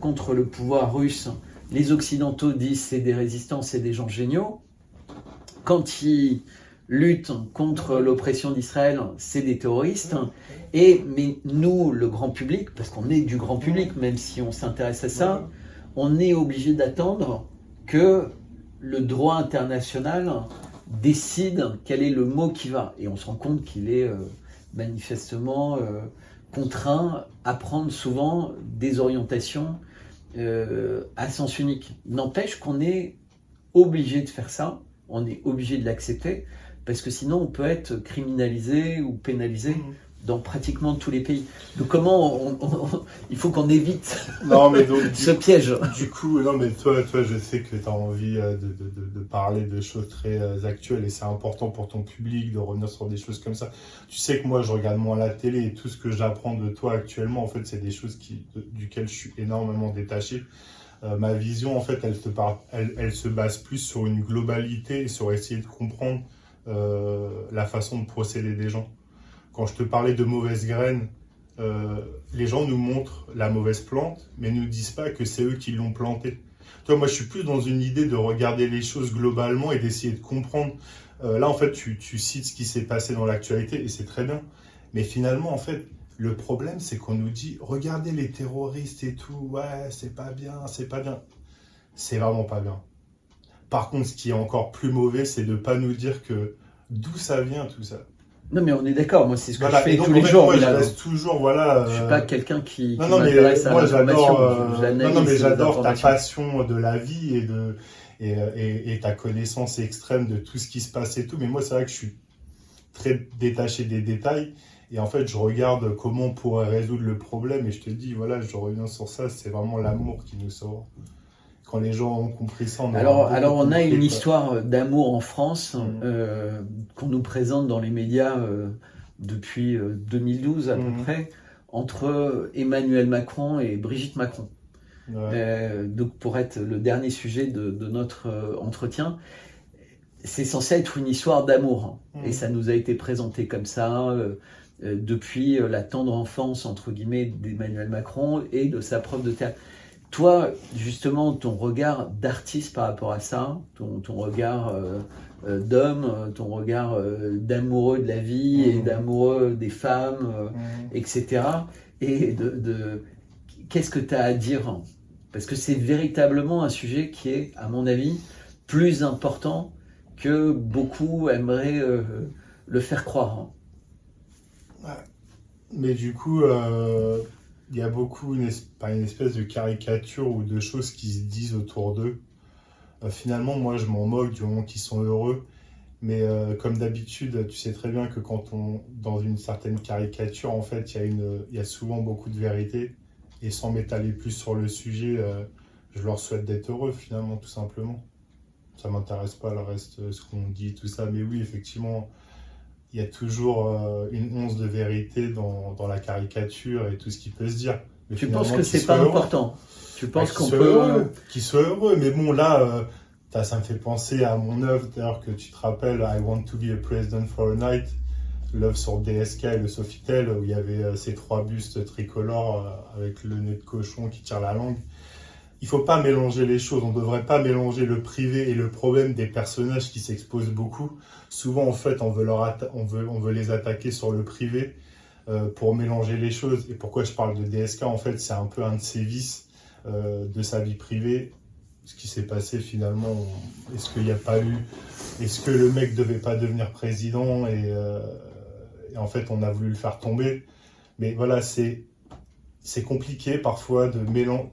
contre le pouvoir russe, les Occidentaux disent c'est des résistants, c'est des gens géniaux. Quand ils luttent contre l'oppression d'Israël, c'est des terroristes. Mais nous, le grand public, parce qu'on est du grand public, même si on s'intéresse à ça, on est obligé d'attendre que le droit international décide quel est le mot qui va. Et on se rend compte qu'il est manifestement contraint à prendre souvent des orientations à sens unique. N'empêche qu'on est obligé de faire ça, on est obligé de l'accepter, parce que sinon on peut être criminalisé ou pénalisé dans pratiquement tous les pays. Donc comment il faut qu'on évite ce piège. Du coup, non mais toi je sais que tu as envie de parler de choses très actuelles et c'est important pour ton public de revenir sur des choses comme ça. Tu sais que moi je regarde moins la télé et tout ce que j'apprends de toi actuellement, en fait c'est des choses duquel je suis énormément détaché. Ma vision en fait elle se base plus sur une globalité et sur essayer de comprendre la façon de procéder des gens. Quand je te parlais de mauvaises graines, les gens nous montrent la mauvaise plante, mais ne nous disent pas que c'est eux qui l'ont plantée. Toi, moi, je suis plus dans une idée de regarder les choses globalement et d'essayer de comprendre. Là, en fait, tu cites ce qui s'est passé dans l'actualité, et c'est très bien. Mais finalement, en fait, le problème, c'est qu'on nous dit, regardez les terroristes et tout, ouais, c'est pas bien, c'est pas bien. C'est vraiment pas bien. Par contre, ce qui est encore plus mauvais, c'est de ne pas nous dire que d'où ça vient tout ça. Non mais on est d'accord, moi c'est ce que je fais tous les jours. Moi, je reste toujours, je suis pas quelqu'un qui non, mais m'intéresse à moi l'information. j'adore ta passion de la vie et ta connaissance extrême de tout ce qui se passe et tout. Mais moi c'est vrai que je suis très détaché des détails et en fait je regarde comment on pourrait résoudre le problème et je te dis voilà, je reviens sur ça, c'est vraiment l'amour qui nous sauve. Quand les gens ont compris ça, alors on a une histoire d'amour en France qu'on nous présente dans les médias depuis 2012 à peu près, entre Emmanuel Macron et Brigitte Macron. Donc pour être le dernier sujet de notre entretien, c'est censé être une histoire d'amour. Et ça nous a été présenté comme ça depuis la tendre enfance, entre guillemets, d'Emmanuel Macron et de sa prof de théâtre. Toi, justement, ton regard d'artiste par rapport à ça, ton regard d'homme, ton regard d'amoureux de la vie et d'amoureux des femmes, etc. Et qu'est-ce que tu as à dire? Parce que c'est véritablement un sujet qui est, à mon avis, plus important que beaucoup aimeraient le faire croire. Mais du coup... il y a beaucoup, une espèce de caricature ou de choses qui se disent autour d'eux. Finalement, moi, je m'en moque du moment qu'ils sont heureux. Mais comme d'habitude, tu sais très bien que quand dans une certaine caricature, en fait, il y a souvent beaucoup de vérité. Et sans m'étaler plus sur le sujet, je leur souhaite d'être heureux, finalement, tout simplement. Ça ne m'intéresse pas le reste, ce qu'on dit, tout ça. Mais oui, effectivement... il y a toujours une once de vérité dans la caricature et tout ce qui peut se dire. Mais tu penses que c'est pas important? Tu penses qu'on peut... Qu'ils soient heureux, mais bon, là, ça me fait penser à mon œuvre, d'ailleurs, que tu te rappelles, I Want to be a President for a Night, l'œuvre sur DSK et le Sofitel, où il y avait ces 3 bustes tricolores avec le nez de cochon qui tire la langue. Il ne faut pas mélanger les choses, on ne devrait pas mélanger le privé et le problème des personnages qui s'exposent beaucoup. Souvent, en fait, on veut les attaquer sur le privé pour mélanger les choses. Et pourquoi je parle de DSK, en fait, c'est un peu un de ses vices de sa vie privée. Ce qui s'est passé finalement, est-ce qu'il n'y a pas eu... Est-ce que le mec ne devait pas devenir président et en fait, on a voulu le faire tomber. Mais voilà, c'est c'est compliqué parfois de mélanger.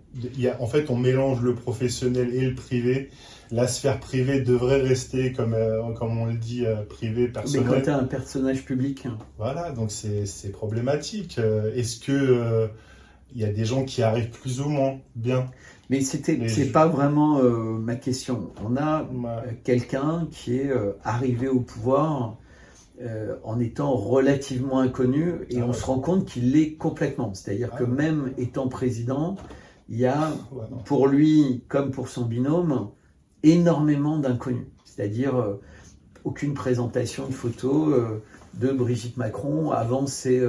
En fait, on mélange le professionnel et le privé. La sphère privée devrait rester, comme on le dit, privée, Mais personnelle. quand tu as un personnage public, Voilà, donc c'est problématique. Est-ce que il y a des gens qui arrivent plus ou moins bien? mais c'est pas vraiment ma question. On a Ouais. quelqu'un qui est arrivé au pouvoir en étant relativement inconnu et Ah on ouais. se rend compte qu'il l'est complètement. C'est-à-dire Ah que ouais. même étant président, il y a Ouais, non. pour lui, comme pour son binôme, énormément d'inconnus. C'est-à-dire aucune présentation de photos de Brigitte Macron avant ses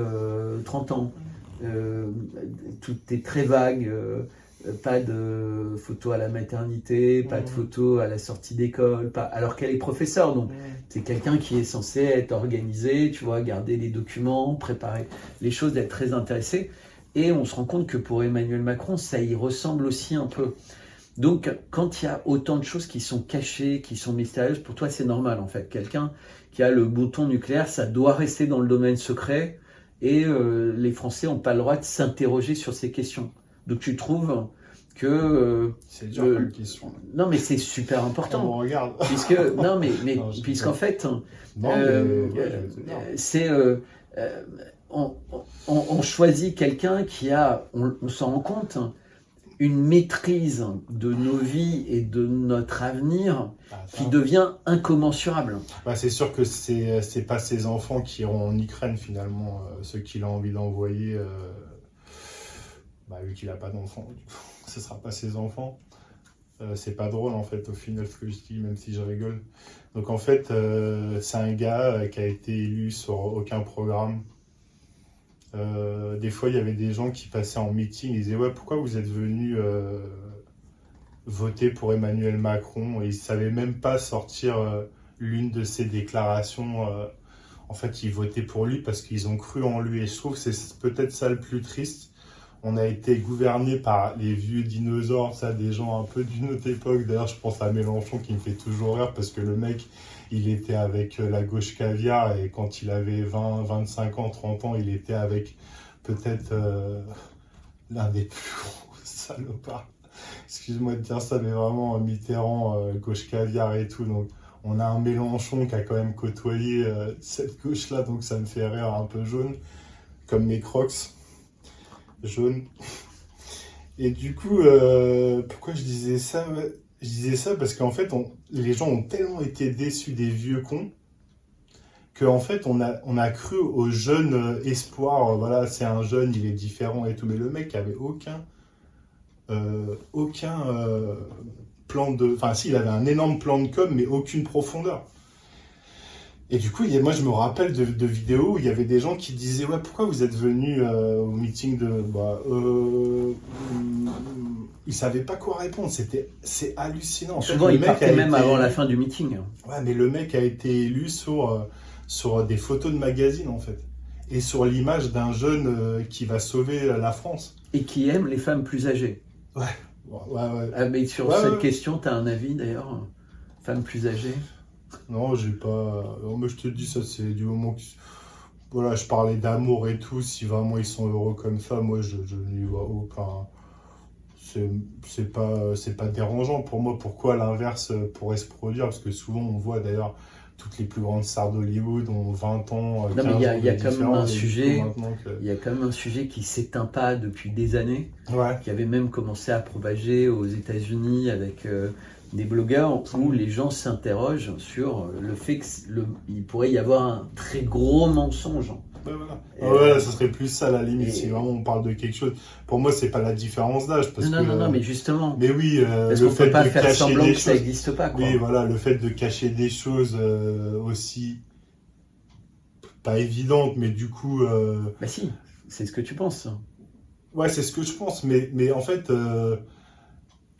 30 ans. Tout est très vague. Pas de photos à la maternité, pas de photos à la sortie d'école, alors qu'elle est professeure. Donc c'est quelqu'un qui est censé être organisé, tu vois, garder les documents, préparer les choses, d'être très intéressé. Et on se rend compte que pour Emmanuel Macron, ça y ressemble aussi un peu. Donc, quand il y a autant de choses qui sont cachées, qui sont mystérieuses, pour toi, c'est normal, en fait. Quelqu'un qui a le bouton nucléaire, ça doit rester dans le domaine secret et les Français n'ont pas le droit de s'interroger sur ces questions. Donc, tu trouves que... C'est dur comme question. Non, mais c'est super On important. regarde. Puisque, non, mais Non, je puisqu'en dis fait, Non, mais ouais, je veux dire. c'est... on choisit quelqu'un qui a, on s'en rend compte, une maîtrise de nos vies et de notre avenir Ah, ça. qui devient incommensurable. Bah, c'est sûr que c'est pas ses enfants qui iront en Ukraine finalement, ceux qu'il a envie d'envoyer, vu qu'il a pas d'enfants, du coup, ce sera pas ses enfants. C'est pas drôle en fait au final ce que je dis, même si je rigole. Donc en fait, c'est un gars qui a été élu sur aucun programme. Des fois, il y avait des gens qui passaient en meeting, ils disaient ouais, pourquoi vous êtes venus voter pour Emmanuel Macron? Et ils savaient même pas sortir l'une de ses déclarations. En fait, ils votaient pour lui parce qu'ils ont cru en lui. Et je trouve que c'est peut-être ça le plus triste. On a été gouverné par les vieux dinosaures, ça, des gens un peu d'une autre époque. D'ailleurs, je pense à Mélenchon qui me fait toujours rire parce que le mec, il était avec la gauche caviar et quand il avait 20, 25 ans, 30 ans, il était avec peut-être l'un des plus gros salopards. Excuse-moi de dire ça, mais vraiment Mitterrand, gauche caviar et tout. Donc, on a un Mélenchon qui a quand même côtoyé cette gauche-là, donc ça me fait rire un peu jaune, comme mes Crocs. Jaune. Et du coup, pourquoi je disais ça? Je disais ça parce qu'en fait, les gens ont tellement été déçus des vieux cons qu'en fait, on a cru au jeune espoir. Voilà, c'est un jeune, il est différent et tout. Mais le mec avait aucun plan de... Enfin, si, il avait un énorme plan de com, mais aucune profondeur. Et du coup, moi, je me rappelle de vidéos où il y avait des gens qui disaient « Ouais, pourquoi vous êtes venus au meeting de... » Ils ne savaient pas quoi répondre. C'est hallucinant. En fait, Souvent, le il mec partait a même été- avant la fin du meeting. Ouais, mais le mec a été élu sur des photos de magazines, en fait. Et sur l'image d'un jeune qui va sauver la France. Et qui aime les femmes plus âgées. Ouais. Ah, mais sur Ouais, cette ouais. question, tu as un avis d'ailleurs? Femmes plus âgées? Non, j'ai pas... Non, mais je te dis, ça, c'est du moment que... Voilà, je parlais d'amour et tout. Si vraiment ils sont heureux comme ça, moi, je n'y vois aucun... C'est pas dérangeant pour moi. Pourquoi l'inverse pourrait se produire? Parce que souvent, on voit d'ailleurs toutes les plus grandes stars d'Hollywood ont 20 ans, 15 Non, mais il y a ans de quand même différence, un et du coup, sujet... maintenant que- Il y a quand même un sujet qui s'éteint pas depuis des années, Ouais. qui avait même commencé à propager aux États-Unis avec des blogueurs où les gens s'interrogent sur le fait qu'il pourrait y avoir un très gros mensonge. Ouais, voilà. Et- Ouais, ça serait plus ça, à la limite, et- si vraiment on parle de quelque chose. Pour moi, c'est pas la différence d'âge. Parce que, Non, mais justement, Mais oui, parce le qu'on fait peut pas de faire cacher semblant des que ça choses. n'existe pas, quoi. Oui, voilà, le fait de cacher des choses aussi pas évidentes, mais du coup, Bah si, c'est ce que tu penses. ouais, c'est ce que je pense. Mais en fait,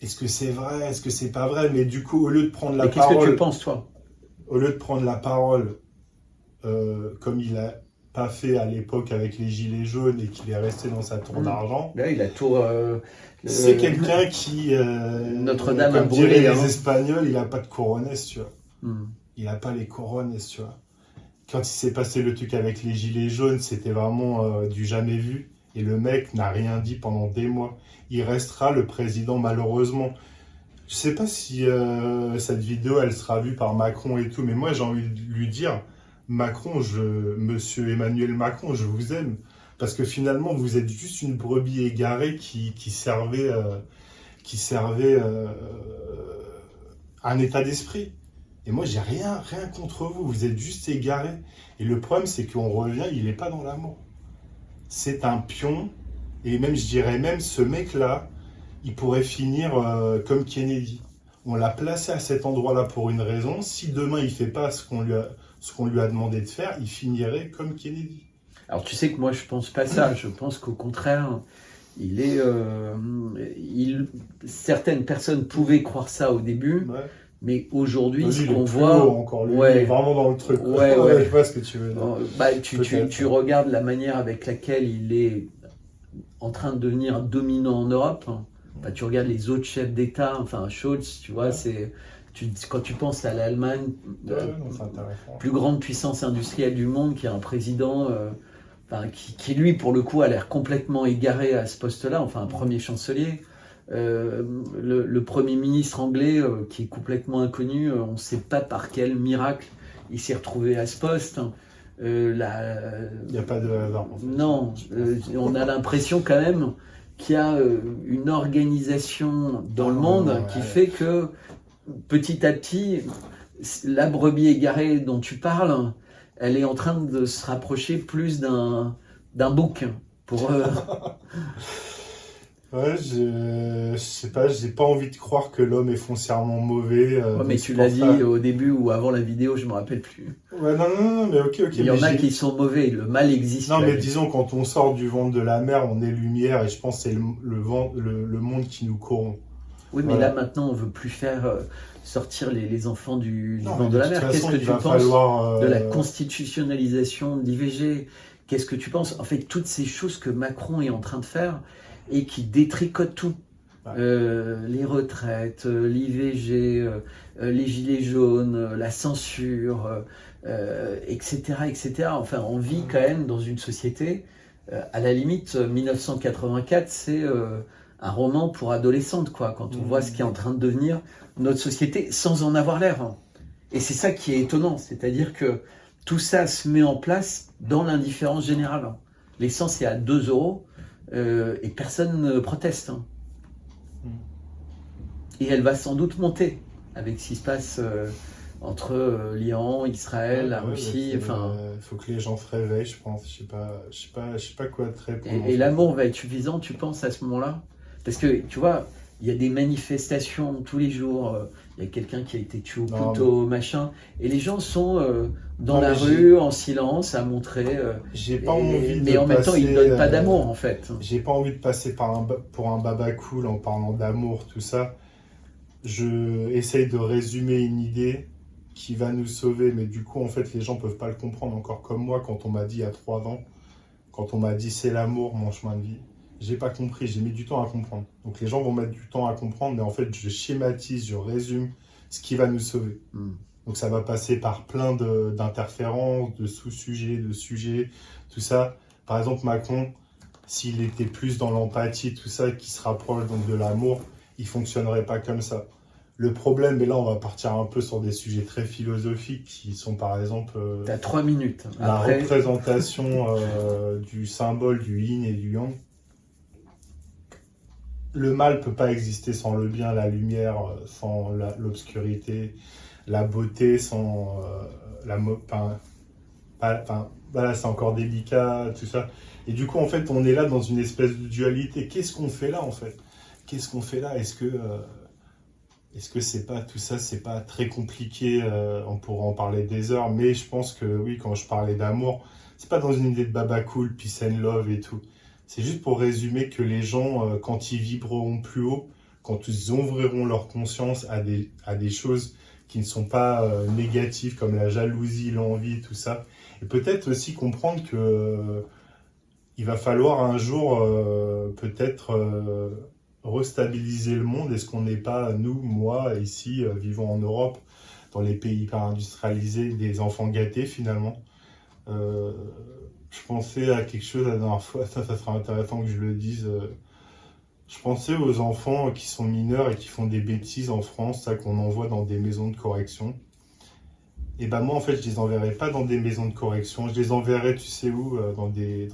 est-ce que c'est vrai, est-ce que c'est pas vrai? Mais du coup, au lieu de prendre la Mais qu'est-ce que tu parole, penses, toi? au lieu de prendre la parole, comme il a pas fait à l'époque avec les gilets jaunes et qu'il est resté dans sa tour d'argent. Là, il a tout... C'est quelqu'un qui, Notre-Dame a comme brûlé, diraient hein. les Espagnols, il a pas de corones, tu vois. Hmm. Il a pas les corones, tu vois. Quand il s'est passé le truc avec les gilets jaunes, c'était vraiment du jamais vu. Et le mec n'a rien dit pendant des mois. Il restera le président, malheureusement. Je sais pas si cette vidéo, elle sera vue par Macron et tout, mais moi, j'ai envie de lui dire, Macron, monsieur Emmanuel Macron, je vous aime. Parce que finalement, vous êtes juste une brebis égarée qui servait un état d'esprit. Et moi, j'ai rien contre vous. Vous êtes juste égarés. Et le problème, c'est qu'on revient, il n'est pas dans l'amour. C'est un pion. Et même, je dirais même, ce mec-là, il pourrait finir comme Kennedy. On l'a placé à cet endroit-là pour une raison. Si demain, il ne fait pas ce qu'on lui a demandé de faire, il finirait comme Kennedy. Alors tu sais que moi, je pense pas ça. Je pense qu'au contraire, certaines personnes pouvaient croire ça au début. Ouais. Mais aujourd'hui, Vas-y, ce il est qu'on plus voit, haut encore, lui, ouais. il est vraiment dans le truc. Ouais. Je vois ce que tu veux dire. Bah, tu regardes la manière avec laquelle il est en train de devenir dominant en Europe. Bah, tu regardes les autres chefs d'État, enfin Scholz, tu vois, quand tu penses à l'Allemagne, Ouais, non, c'est intéressant. plus grande puissance industrielle du monde, qui a un président qui lui, pour le coup, a l'air complètement égaré à ce poste-là, enfin un premier chancelier. Le Premier ministre anglais, qui est complètement inconnu, on ne sait pas par quel miracle il s'est retrouvé à ce poste. Il n'y a pas de hasard. En fait. Non, on a l'impression quand même qu'il y a une organisation dans le monde qui fait que petit à petit, la brebis égarée dont tu parles, elle est en train de se rapprocher plus d'un bouc. Ouais, je sais pas, j'ai pas envie de croire que l'homme est foncièrement mauvais. Mais tu l'as dit au début ou avant la vidéo, je me rappelle plus. Ouais, non, mais ok. Il y en a qui sont mauvais, le mal existe. Non, mais disons, quand on sort du ventre de la mer, on est lumière, et je pense que c'est le monde qui nous corrompt. Oui, mais voilà. là maintenant, on veut plus faire sortir les enfants du Non, ventre de la toute mer. façon, Qu'est-ce que il tu va penses falloir, de la constitutionnalisation de l'IVG? Qu'est-ce que tu penses? En fait, toutes ces choses que Macron est en train de faire et qui détricotent tout. Les retraites, l'IVG, les gilets jaunes, la censure, etc., etc. Enfin, on vit quand même dans une société, à la limite, 1984, c'est un roman pour adolescentes, quoi, quand on voit ce qui est en train de devenir notre société sans en avoir l'air. Hein. Et c'est ça qui est étonnant, c'est-à-dire que tout ça se met en place dans l'indifférence générale. Hein. L'essence est à 2 € et personne ne proteste. Hein. Et elle va sans doute monter avec ce qui se passe entre l'Iran, Israël, la Russie. Enfin, faut que les gens se réveillent, je pense. Je sais pas quoi te répondre. Et l'amour va être suffisant, tu penses, à ce moment-là? Parce que, tu vois, il y a des manifestations tous les jours. Il y a quelqu'un qui a été tué au couteau, machin. Et les gens sont dans la rue, en silence, à montrer. J'ai pas envie mais en même temps, ils ne donnent pas d'amour, en fait. J'ai pas envie de passer pour un baba cool en parlant d'amour, tout ça. Je essaye de résumer une idée qui va nous sauver, mais du coup, en fait, les gens peuvent pas le comprendre, encore comme moi, quand on m'a dit il y a 3 ans, quand on m'a dit c'est l'amour, mon chemin de vie. J'ai pas compris, j'ai mis du temps à comprendre. Donc les gens vont mettre du temps à comprendre, mais en fait, je schématise, je résume ce qui va nous sauver. Donc ça va passer par plein d'interférences, de sous-sujets, de sujets, tout ça. Par exemple, Macron, s'il était plus dans l'empathie, tout ça, qui se rapproche donc de l'amour, il fonctionnerait pas comme ça. Le problème, et là on va partir un peu sur des sujets très philosophiques qui sont par exemple T'as 3 minutes. La représentation du symbole du yin et du yang. Le mal peut pas exister sans le bien, la lumière sans l'obscurité, la beauté sans voilà, c'est encore délicat, tout ça. Et du coup, en fait, on est là dans une espèce de dualité. Qu'est-ce qu'on fait là, en fait? Qu'est-ce qu'on fait là? Est-ce que c'est pas tout ça, c'est pas très compliqué? On pourrait en parler des heures, mais je pense que oui, quand je parlais d'amour, c'est pas dans une idée de baba cool, peace and love et tout. C'est juste pour résumer que les gens, quand ils vibreront plus haut, quand ils ouvriront leur conscience à des choses qui ne sont pas négatives, comme la jalousie, l'envie, tout ça, et peut-être aussi comprendre que il va falloir un jour peut-être restabiliser le monde. Est-ce qu'on n'est pas, nous, moi, ici, vivant en Europe, dans les pays hyper industrialisés, des enfants gâtés finalement? Je pensais à quelque chose la dernière fois, ça sera intéressant que je le dise. Je pensais aux enfants qui sont mineurs et qui font des bêtises en France, ça qu'on envoie dans des maisons de correction. Et ben moi, en fait, je les enverrais pas dans des maisons de correction, je les enverrais, tu sais où, dans des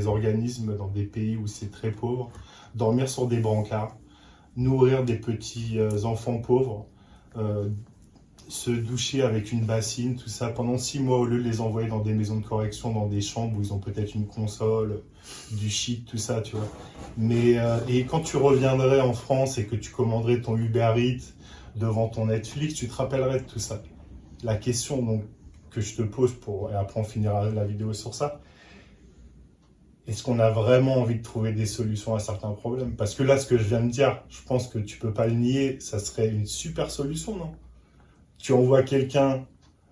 organismes, dans des pays où c'est très pauvre, dormir sur des brancards, nourrir des petits enfants pauvres, se doucher avec une bassine, tout ça, pendant 6 mois, au lieu de les envoyer dans des maisons de correction, dans des chambres où ils ont peut-être une console, du shit, tout ça, tu vois. Mais, et quand tu reviendrais en France et que tu commanderais ton Uber Eats devant ton Netflix, tu te rappellerais de tout ça. La question donc, que je te pose, et après on finira la vidéo sur ça, est-ce qu'on a vraiment envie de trouver des solutions à certains problèmes? Parce que là, ce que je viens de dire, je pense que tu peux pas le nier, ça serait une super solution, non? Tu envoies quelqu'un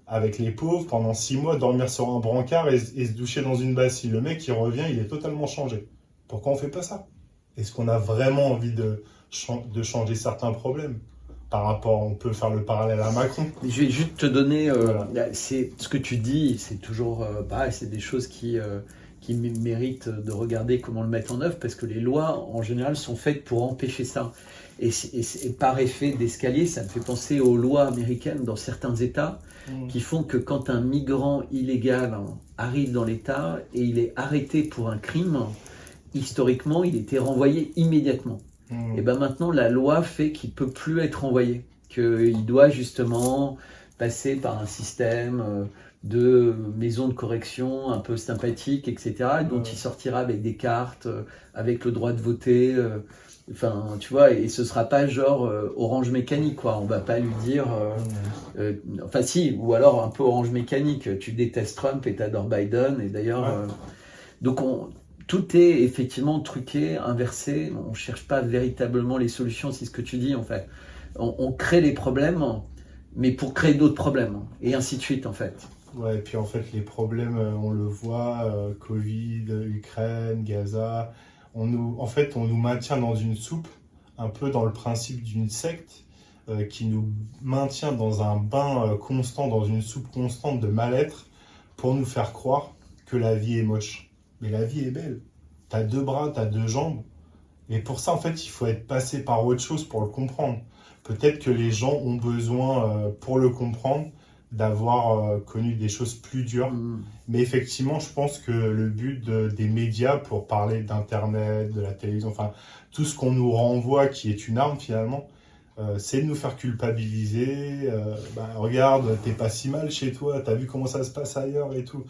avec les pauvres pendant 6 mois dormir sur un brancard et se doucher dans une bassine. Le mec, il revient, il est totalement changé. Pourquoi on fait pas ça? Est-ce qu'on a vraiment envie de changer certains problèmes? Par rapport, on peut faire le parallèle à Macron. Je vais juste te donner, Voilà. c'est ce que tu dis, c'est toujours pareil, c'est des choses qui méritent de regarder comment le mettre en œuvre, parce que les lois, en général, sont faites pour empêcher ça. Et par effet d'escalier, ça me fait penser aux lois américaines dans certains États qui font que quand un migrant illégal arrive dans l'État et il est arrêté pour un crime, historiquement, il était renvoyé immédiatement. Et ben maintenant, la loi fait qu'il ne peut plus être renvoyé, qu'il doit justement passer par un système de maison de correction un peu sympathique, etc., dont il sortira avec des cartes, avec le droit de voter, enfin, tu vois, et ce sera pas genre Orange Mécanique, quoi. On va pas lui dire, enfin si, ou alors un peu Orange Mécanique, tu détestes Trump et t'adores Biden, et d'ailleurs, donc tout est effectivement truqué, inversé, on cherche pas véritablement les solutions, c'est ce que tu dis, en fait. On crée les problèmes, mais pour créer d'autres problèmes, et ainsi de suite, en fait. Ouais, et puis en fait, les problèmes, on le voit, Covid, Ukraine, Gaza, on nous maintient dans une soupe, un peu dans le principe d'une secte, qui nous maintient dans un bain constant, dans une soupe constante de mal-être, pour nous faire croire que la vie est moche. Mais la vie est belle. T'as 2 bras, t'as 2 jambes. Et pour ça, en fait, il faut être passé par autre chose pour le comprendre. Peut-être que les gens ont besoin, pour le comprendre, d'avoir connu des choses plus dures. Mais effectivement, je pense que le but des médias, pour parler d'Internet, de la télévision, enfin, tout ce qu'on nous renvoie qui est une arme finalement, c'est de nous faire culpabiliser. Regarde, t'es pas si mal chez toi, t'as vu comment ça se passe ailleurs et tout.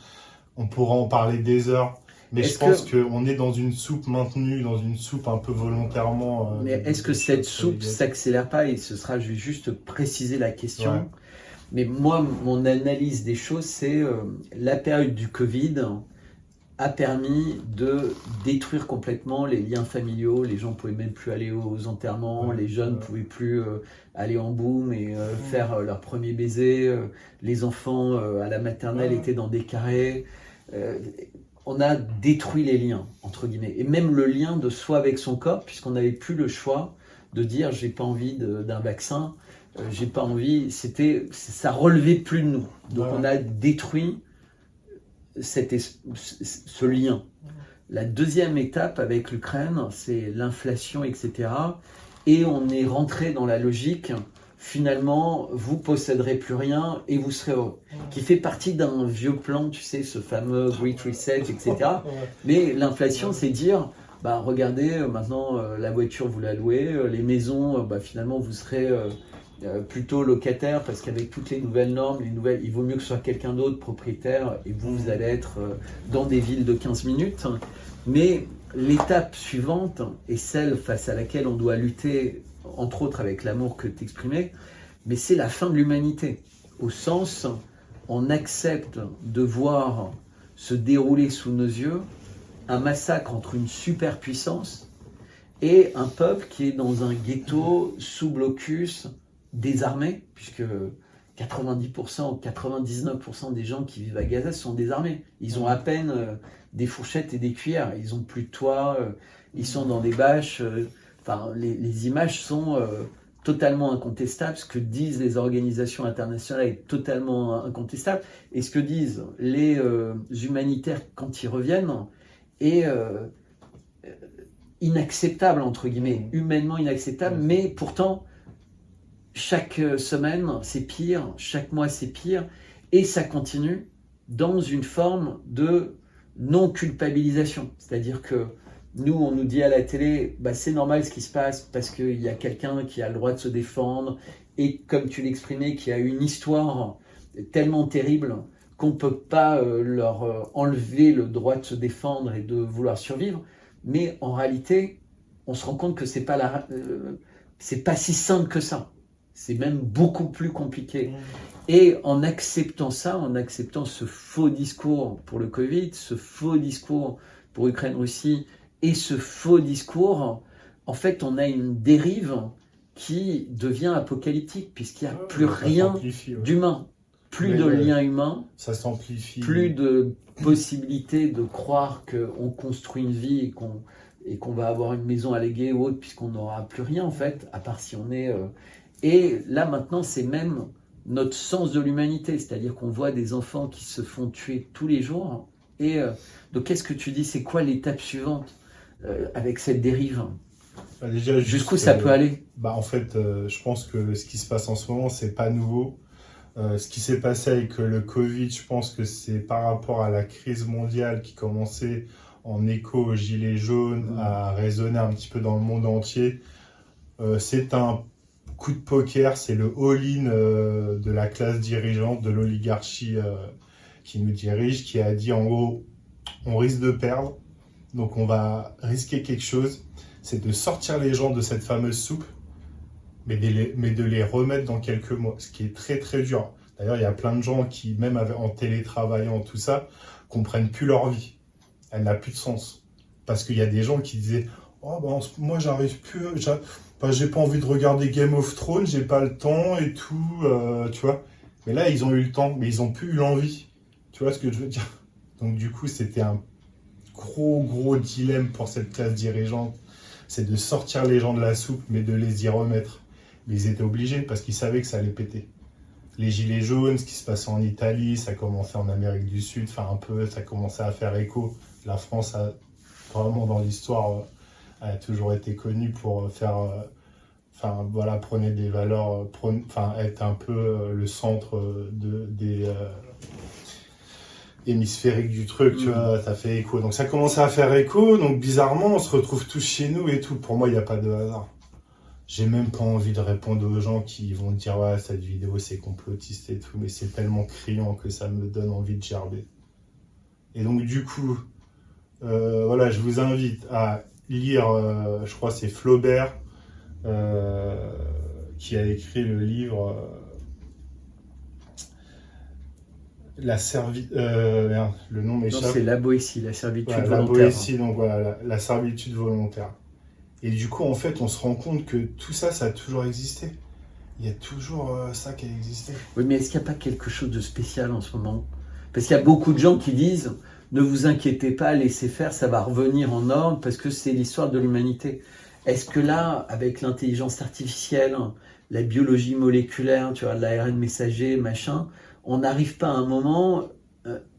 On pourra en parler des heures. Mais je pense qu'on est dans une soupe maintenue, dans une soupe un peu volontairement. Mais est-ce que cette soupe s'accélère pas? Et ce sera, je vais juste préciser la question. Ouais. Mais moi, mon analyse des choses, c'est la période du Covid a permis de détruire complètement les liens familiaux. Les gens ne pouvaient même plus aller aux enterrements, les jeunes ne pouvaient plus aller en boum et faire leur premier baiser. Les enfants à la maternelle étaient dans des carrés. On a détruit les liens, entre guillemets. Et même le lien de soi avec son corps, puisqu'on n'avait plus le choix de dire « j'ai pas envie d'un vaccin ». J'ai pas envie, ça relevait plus de nous. Donc on a détruit ce lien. La deuxième étape avec l'Ukraine, c'est l'inflation, etc. Et on est rentré dans la logique, finalement, vous posséderez plus rien et vous serez heureux. Qui fait partie d'un vieux plan, tu sais, ce fameux Great Reset, etc. Mais l'inflation, c'est dire, regardez, maintenant, la voiture, vous la louez, les maisons, finalement, vous serez... plutôt locataire, parce qu'avec toutes les nouvelles normes, il vaut mieux que ce soit quelqu'un d'autre propriétaire, et vous allez être dans des villes de 15 minutes. Mais l'étape suivante, et celle face à laquelle on doit lutter, entre autres avec l'amour que tu exprimais, mais c'est la fin de l'humanité. Au sens, on accepte de voir se dérouler sous nos yeux un massacre entre une superpuissance et un peuple qui est dans un ghetto sous blocus, désarmés, puisque 90%, 99% des gens qui vivent à Gaza sont désarmés. Ils ont à peine des fourchettes et des cuillères. Ils n'ont plus de toit, ils sont dans des bâches. Les images sont totalement incontestable, ce que disent les organisations internationales est totalement incontestable, et ce que disent les humanitaires quand ils reviennent est inacceptable, entre guillemets, humainement inacceptable, mais pourtant, chaque semaine, c'est pire, chaque mois, c'est pire, et ça continue dans une forme de non-culpabilisation. C'est-à-dire que nous, on nous dit à la télé, bah, c'est normal ce qui se passe parce qu'il y a quelqu'un qui a le droit de se défendre et, comme tu l'exprimais, qui a une histoire tellement terrible qu'on ne peut pas leur enlever le droit de se défendre et de vouloir survivre. Mais en réalité, on se rend compte que c'est pas si simple que ça. C'est même beaucoup plus compliqué. Et en acceptant ça, en acceptant ce faux discours pour le Covid, ce faux discours pour Ukraine-Russie et ce faux discours, en fait, on a une dérive qui devient apocalyptique puisqu'il n'y a plus rien d'humain, plus de lien humain, ça s'amplifie, plus de possibilité de croire qu'on construit une vie et qu'on va avoir une maison alléguée ou autre puisqu'on n'aura plus rien en fait, à part si on est... Et là maintenant, c'est même notre sens de l'humanité, c'est-à-dire qu'on voit des enfants qui se font tuer tous les jours. Et donc, qu'est-ce que tu dis? C'est quoi l'étape suivante avec cette dérive? Déjà, jusqu'où ça peut aller? En fait, je pense que ce qui se passe en ce moment, c'est pas nouveau. Ce qui s'est passé avec le Covid, je pense que c'est par rapport à la crise mondiale qui commençait en écho aux gilets jaunes à résonner un petit peu dans le monde entier. C'est un coup de poker, c'est le all-in de la classe dirigeante, de l'oligarchie qui nous dirige, qui a dit en gros, on risque de perdre, donc on va risquer quelque chose, c'est de sortir les gens de cette fameuse soupe, mais de les remettre dans quelques mois, ce qui est très très dur. D'ailleurs, il y a plein de gens qui, même en télétravaillant, tout ça, comprennent plus leur vie. Elle n'a plus de sens. Parce qu'il y a des gens qui disaient « Oh, moi, j'arrive plus, j'ai pas envie de regarder Game of Thrones, j'ai pas le temps et tout, tu vois. » Mais là, ils ont eu le temps, mais ils ont plus eu l'envie. Tu vois ce que je veux dire? Donc du coup, c'était un gros dilemme pour cette classe dirigeante. C'est de sortir les gens de la soupe, mais de les y remettre. Mais ils étaient obligés parce qu'ils savaient que ça allait péter. Les gilets jaunes, ce qui se passait en Italie, ça commençait en Amérique du Sud, ça commençait à faire écho. La France a vraiment dans l'histoire a toujours été connue pour prôner des valeurs, être un peu le centre des hémisphériques du truc, tu vois, ça fait écho. Donc ça commençait à faire écho, donc bizarrement, on se retrouve tous chez nous et tout. Pour moi, il n'y a pas de hasard. J'ai même pas envie de répondre aux gens qui vont dire « Ouais, cette vidéo, c'est complotiste et tout », mais c'est tellement criant que ça me donne envie de gerber. Et donc, du coup, je vous invite à lire, je crois que c'est Flaubert, qui a écrit le livre le nom m'échappe. Non, c'est la Boétie, la servitude volontaire. La Boétie, donc voilà, la servitude volontaire. Et du coup, en fait, on se rend compte que tout ça, ça a toujours existé. Il y a toujours ça qui a existé. Oui, mais est-ce qu'il n'y a pas quelque chose de spécial en ce moment? Parce qu'il y a beaucoup de gens qui disent « Ne vous inquiétez pas, laissez faire, ça va revenir en ordre parce que c'est l'histoire de l'humanité. » Est-ce que là, avec l'intelligence artificielle, la biologie moléculaire, tu vois, l'ARN messager, machin, on n'arrive pas à un moment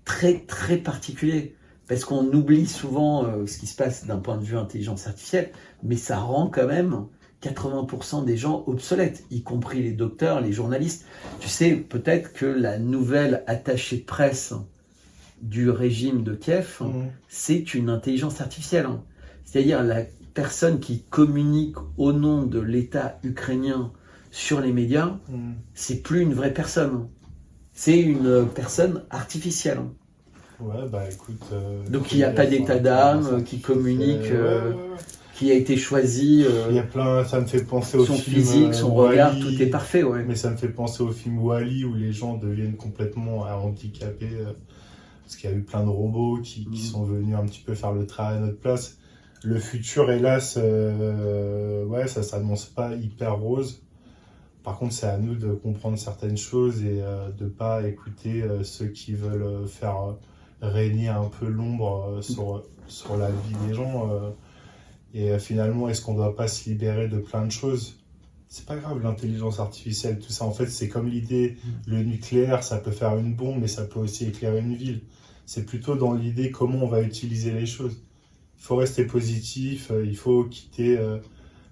très, très particulier? Parce qu'on oublie souvent ce qui se passe d'un point de vue intelligence artificielle, mais ça rend quand même 80% des gens obsolètes, y compris les docteurs, les journalistes. Tu sais, peut-être que la nouvelle attachée de presse du régime de Kiev, c'est une intelligence artificielle. C'est-à-dire la personne qui communique au nom de l'État ukrainien sur les médias, c'est plus une vraie personne. C'est une personne artificielle. Ouais, écoute... Donc il n'y a pas d'état d'âme qui communique, qui a été choisi. Il y a plein, ça me fait penser au son film... Son physique, son regard, Wall-E, tout est parfait, ouais. Mais ça me fait penser au film Wall-E où les gens deviennent complètement handicapés parce qu'il y a eu plein de robots qui sont venus un petit peu faire le travail à notre place. Le futur, hélas, ça s'annonce pas hyper rose. Par contre, c'est à nous de comprendre certaines choses et de pas écouter ceux qui veulent faire régner un peu l'ombre sur la vie des gens. Et finalement, est-ce qu'on ne doit pas se libérer de plein de choses? c'est pas grave l'intelligence artificielle, tout ça. En fait, c'est comme l'idée, le nucléaire, ça peut faire une bombe, mais ça peut aussi éclairer une ville. C'est plutôt dans l'idée comment on va utiliser les choses. Il faut rester positif, il faut quitter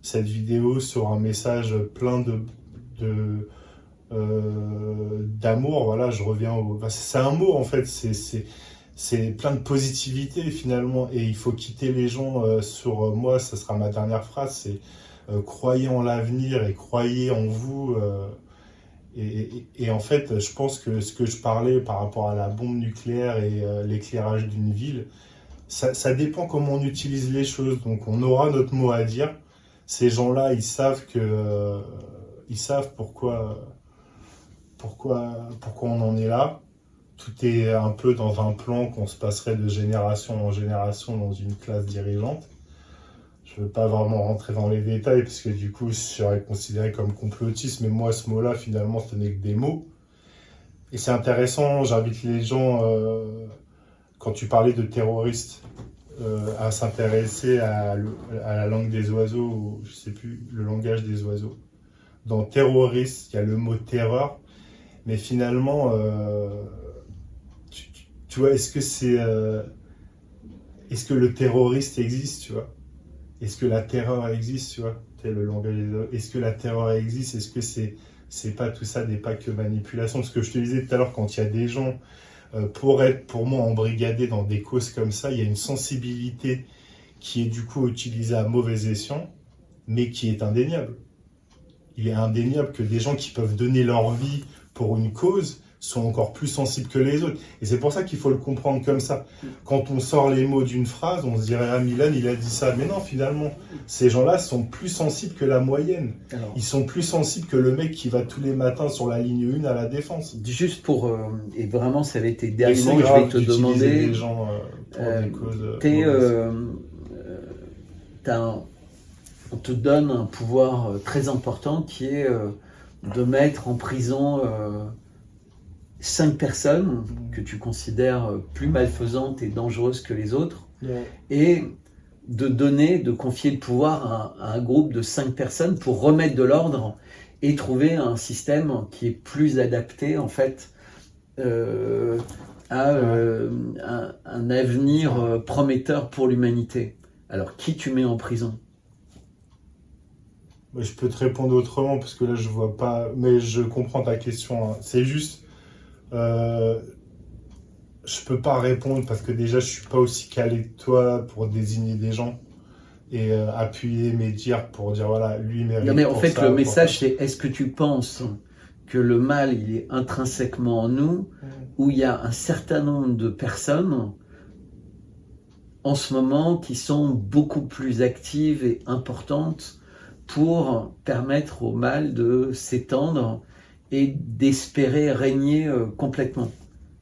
cette vidéo sur un message plein d'amour. Voilà, je reviens au... c'est un mot, en fait, c'est plein de positivité, finalement. Et il faut quitter les gens sur... moi, ça sera ma dernière phrase, c'est... croyez en l'avenir et croyez en vous. Et en fait, je pense que ce que je parlais par rapport à la bombe nucléaire et l'éclairage d'une ville, ça dépend comment on utilise les choses. Donc on aura notre mot à dire. Ces gens-là, ils savent pourquoi on en est là. Tout est un peu dans un plan qu'on se passerait de génération en génération dans une classe dirigeante. Je ne veux pas vraiment rentrer dans les détails, parce que du coup, je serais considéré comme complotiste, mais moi, ce mot-là, finalement, ce n'est que des mots. Et c'est intéressant, j'invite les gens, quand tu parlais de terroristes, à s'intéresser à la langue des oiseaux, ou je ne sais plus, le langage des oiseaux. Dans terroriste, il y a le mot terreur, mais finalement, tu vois, est-ce que le terroriste existe, tu vois? Est-ce que la terreur existe, tu vois? Le langage des oiseaux. Est-ce que la terreur existe? Est-ce que c'est pas tout ça, n'est pas que manipulation? Ce que je te disais tout à l'heure, quand il y a des gens, pour moi, embrigadés dans des causes comme ça, il y a une sensibilité qui est du coup utilisée à mauvais escient, mais qui est indéniable. Il est indéniable que des gens qui peuvent donner leur vie pour une cause sont encore plus sensibles que les autres. Et c'est pour ça qu'il faut le comprendre comme ça. Quand on sort les mots d'une phrase, on se dirait « Ah, Milan, il a dit ça ». Mais non, finalement, ces gens-là sont plus sensibles que la moyenne. Alors, ils sont plus sensibles que le mec qui va tous les matins sur la ligne 1 à la Défense. Juste pour... et vraiment, ça avait été dernier mot, je vais te demander... des gens pour des causes... on te donne un pouvoir très important qui est de mettre en prison 5 personnes que tu considères plus malfaisantes et dangereuses que les autres, et de confier le pouvoir à un groupe de 5 personnes pour remettre de l'ordre et trouver un système qui est plus adapté en fait à un avenir prometteur pour l'humanité. Alors qui tu mets en prison? Je peux te répondre autrement parce que là je vois pas, mais je comprends ta question. Hein. C'est juste, je peux pas répondre parce que déjà je suis pas aussi calé que toi pour désigner des gens et appuyer mes dires pour dire voilà, lui mérite. Non mais en fait le message c'est est-ce que tu penses que le mal il est intrinsèquement en nous ou il y a un certain nombre de personnes en ce moment qui sont beaucoup plus actives et importantes pour permettre au mal de s'étendre et d'espérer régner complètement.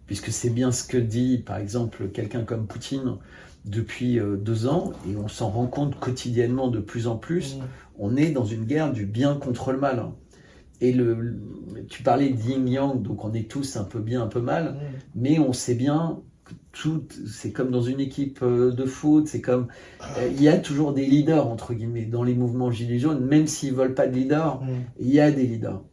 Puisque c'est bien ce que dit, par exemple, quelqu'un comme Poutine depuis 2 ans, et on s'en rend compte quotidiennement de plus en plus, on est dans une guerre du bien contre le mal. Et tu parlais d'yin-yang, donc on est tous un peu bien, un peu mal, mais on sait bien... c'est comme dans une équipe de foot, c'est comme il y a toujours des leaders entre guillemets dans les mouvements gilets jaunes, même s'ils veulent pas de leaders, il y a des leaders.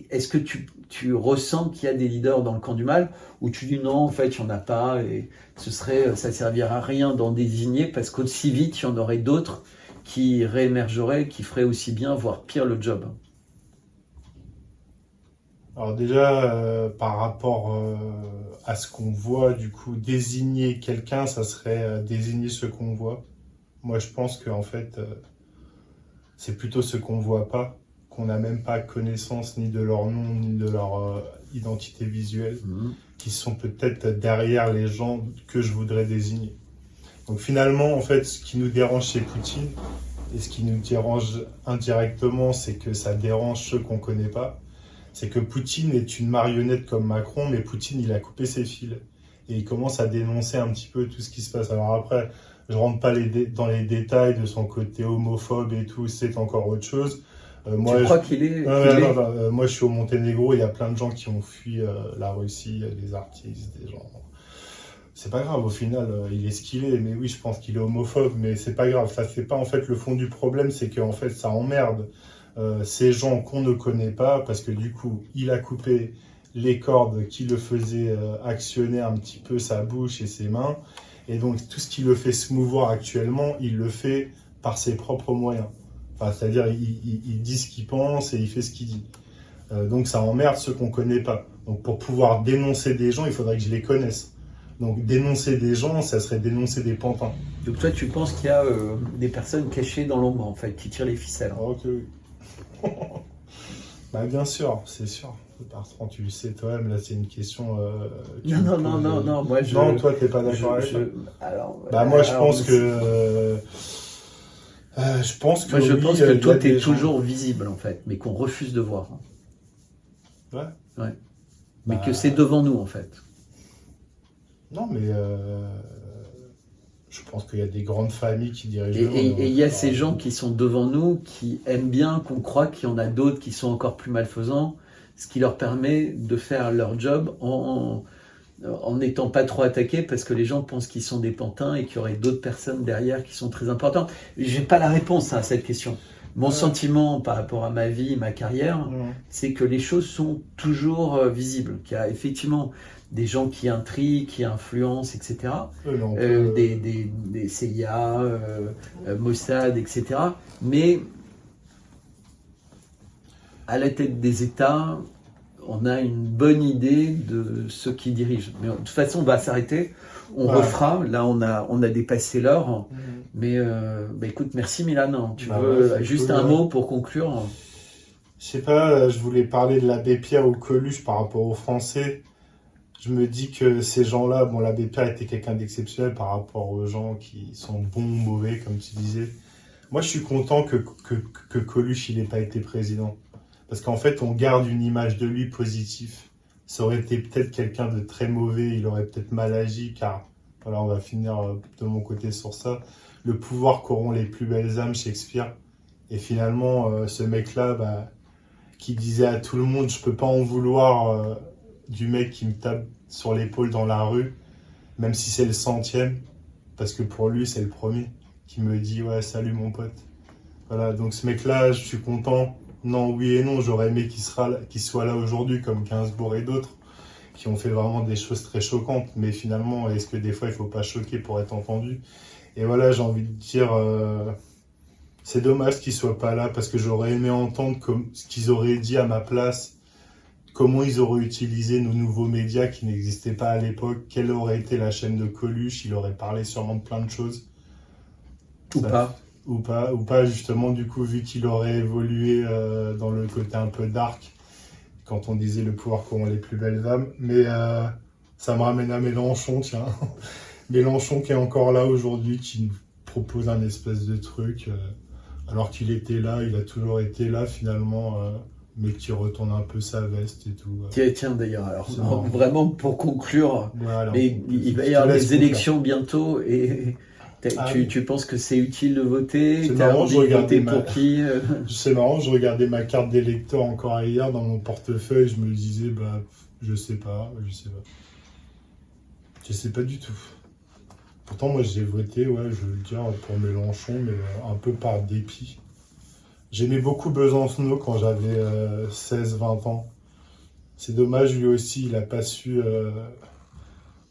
Est-ce que tu ressens qu'il y a des leaders dans le camp du mal, ou tu dis non en fait il y en a pas et ça servira à rien d'en désigner parce qu'aussi vite il y en aurait d'autres qui réémergeraient, qui feraient aussi bien voire pire le job? Alors déjà, par rapport à ce qu'on voit, du coup, désigner quelqu'un, ça serait désigner ce qu'on voit. Moi, je pense qu'en fait, c'est plutôt ce qu'on ne voit pas, qu'on n'a même pas connaissance ni de leur nom, ni de leur identité visuelle, qui sont peut-être derrière les gens que je voudrais désigner. Donc finalement, en fait, ce qui nous dérange chez Poutine, et ce qui nous dérange indirectement, c'est que ça dérange ceux qu'on ne connaît pas. C'est que Poutine est une marionnette comme Macron, mais Poutine, il a coupé ses fils. Et il commence à dénoncer un petit peu tout ce qui se passe. Alors après, je ne rentre pas dans les détails de son côté homophobe et tout, c'est encore autre chose. Moi, tu crois qu'il est... Moi, je suis au Monténégro, il y a plein de gens qui ont fui la Russie, des artistes, des gens... C'est pas grave, au final, il est ce qu'il est. Mais oui, je pense qu'il est homophobe, mais c'est pas grave. Ça, c'est pas en fait le fond du problème, c'est qu'en fait, ça emmerde ces gens qu'on ne connaît pas, parce que du coup, il a coupé les cordes qui le faisaient actionner un petit peu sa bouche et ses mains. Et donc, tout ce qui le fait se mouvoir actuellement, il le fait par ses propres moyens. Enfin, c'est-à-dire, il dit ce qu'il pense et il fait ce qu'il dit. Donc, ça emmerde ceux qu'on ne connaît pas. Donc, pour pouvoir dénoncer des gens, il faudrait que je les connaisse. Donc, dénoncer des gens, ça serait dénoncer des pantins. Donc toi, tu penses qu'il y a des personnes cachées dans l'ombre, en fait, qui tirent les ficelles. Ok, oui. Bah, bien sûr, c'est sûr. Bertrand, tu le sais toi-même, là, c'est une question... Non, moi je... Non, toi, t'es pas d'accord avec ça. Alors, Bah, moi, je pense que... Moi, je pense que tout est toujours visible, en fait, mais qu'on refuse de voir. Ouais. Mais Bah, que c'est devant nous, en fait. Non, mais je pense qu'il y a des grandes familles qui dirigent. Et il y a ces gens qui sont devant nous, qui aiment bien qu'on croit qu'il y en a d'autres qui sont encore plus malfaisants, ce qui leur permet de faire leur job en n'étant pas trop attaqués, parce que les gens pensent qu'ils sont des pantins et qu'il y aurait d'autres personnes derrière qui sont très importantes. J'ai pas la réponse à cette question. Mon sentiment par rapport à ma vie, ma carrière, c'est que les choses sont toujours visibles, qu'il y a effectivement des gens qui intriguent, qui influencent, etc. Des CIA, Mossad, etc. Mais à la tête des États, on a une bonne idée de ceux qui dirigent. Mais de toute façon, on va s'arrêter. On refera. Là, on a dépassé l'heure. Mais écoute, merci Milan. Tu veux juste un mot pour conclure? Je sais pas, je voulais parler de l'abbé Pierre ou Coluche par rapport aux Français. Je me dis que ces gens-là, bon, l'abbé Pierre était quelqu'un d'exceptionnel par rapport aux gens qui sont bons ou mauvais, comme tu disais. Moi, je suis content que Coluche, il n'ait pas été président. Parce qu'en fait, on garde une image de lui positive. Ça aurait été peut-être quelqu'un de très mauvais, il aurait peut-être mal agi, car, voilà, on va finir de mon côté sur ça. Le pouvoir corrompt les plus belles âmes, Shakespeare. Et finalement, ce mec-là, qui disait à tout le monde, je peux pas en vouloir du mec qui me tape sur l'épaule dans la rue, même si c'est le 100e, parce que pour lui, c'est le premier, qui me dit, ouais, salut mon pote. Voilà, donc ce mec-là, je suis content. Non, oui et non, j'aurais aimé qu'il soit là aujourd'hui, comme Gainsbourg et d'autres, qui ont fait vraiment des choses très choquantes. Mais finalement, est-ce que des fois, il faut pas choquer pour être entendu? Et voilà, j'ai envie de dire, c'est dommage qu'ils soient pas là, parce que j'aurais aimé entendre ce qu'ils auraient dit à ma place, comment ils auraient utilisé nos nouveaux médias qui n'existaient pas à l'époque, quelle aurait été la chaîne de Coluche, il aurait parlé sûrement de plein de choses. Ou pas, justement, du coup, vu qu'il aurait évolué dans le côté un peu dark, quand on disait le pouvoir corrompt les plus belles âmes. Mais ça me ramène à Mélenchon, tiens. Mélenchon qui est encore là aujourd'hui, qui nous propose un espèce de truc, alors qu'il était là, il a toujours été là finalement, mais qui retourne un peu sa veste et tout. Tiens d'ailleurs, alors vraiment pour conclure, voilà, il va y avoir des élections bientôt et... Tu penses que c'est utile de voter? C'est marrant, je regardais pour qui C'est marrant, je regardais ma carte d'électeur encore hier dans mon portefeuille, je me disais, je sais pas. Je sais pas du tout. Pourtant, moi, j'ai voté, ouais, je veux le dire, pour Mélenchon, mais un peu par dépit. J'aimais beaucoup Besancenot quand j'avais 16-20 ans. C'est dommage, lui aussi, il a pas su...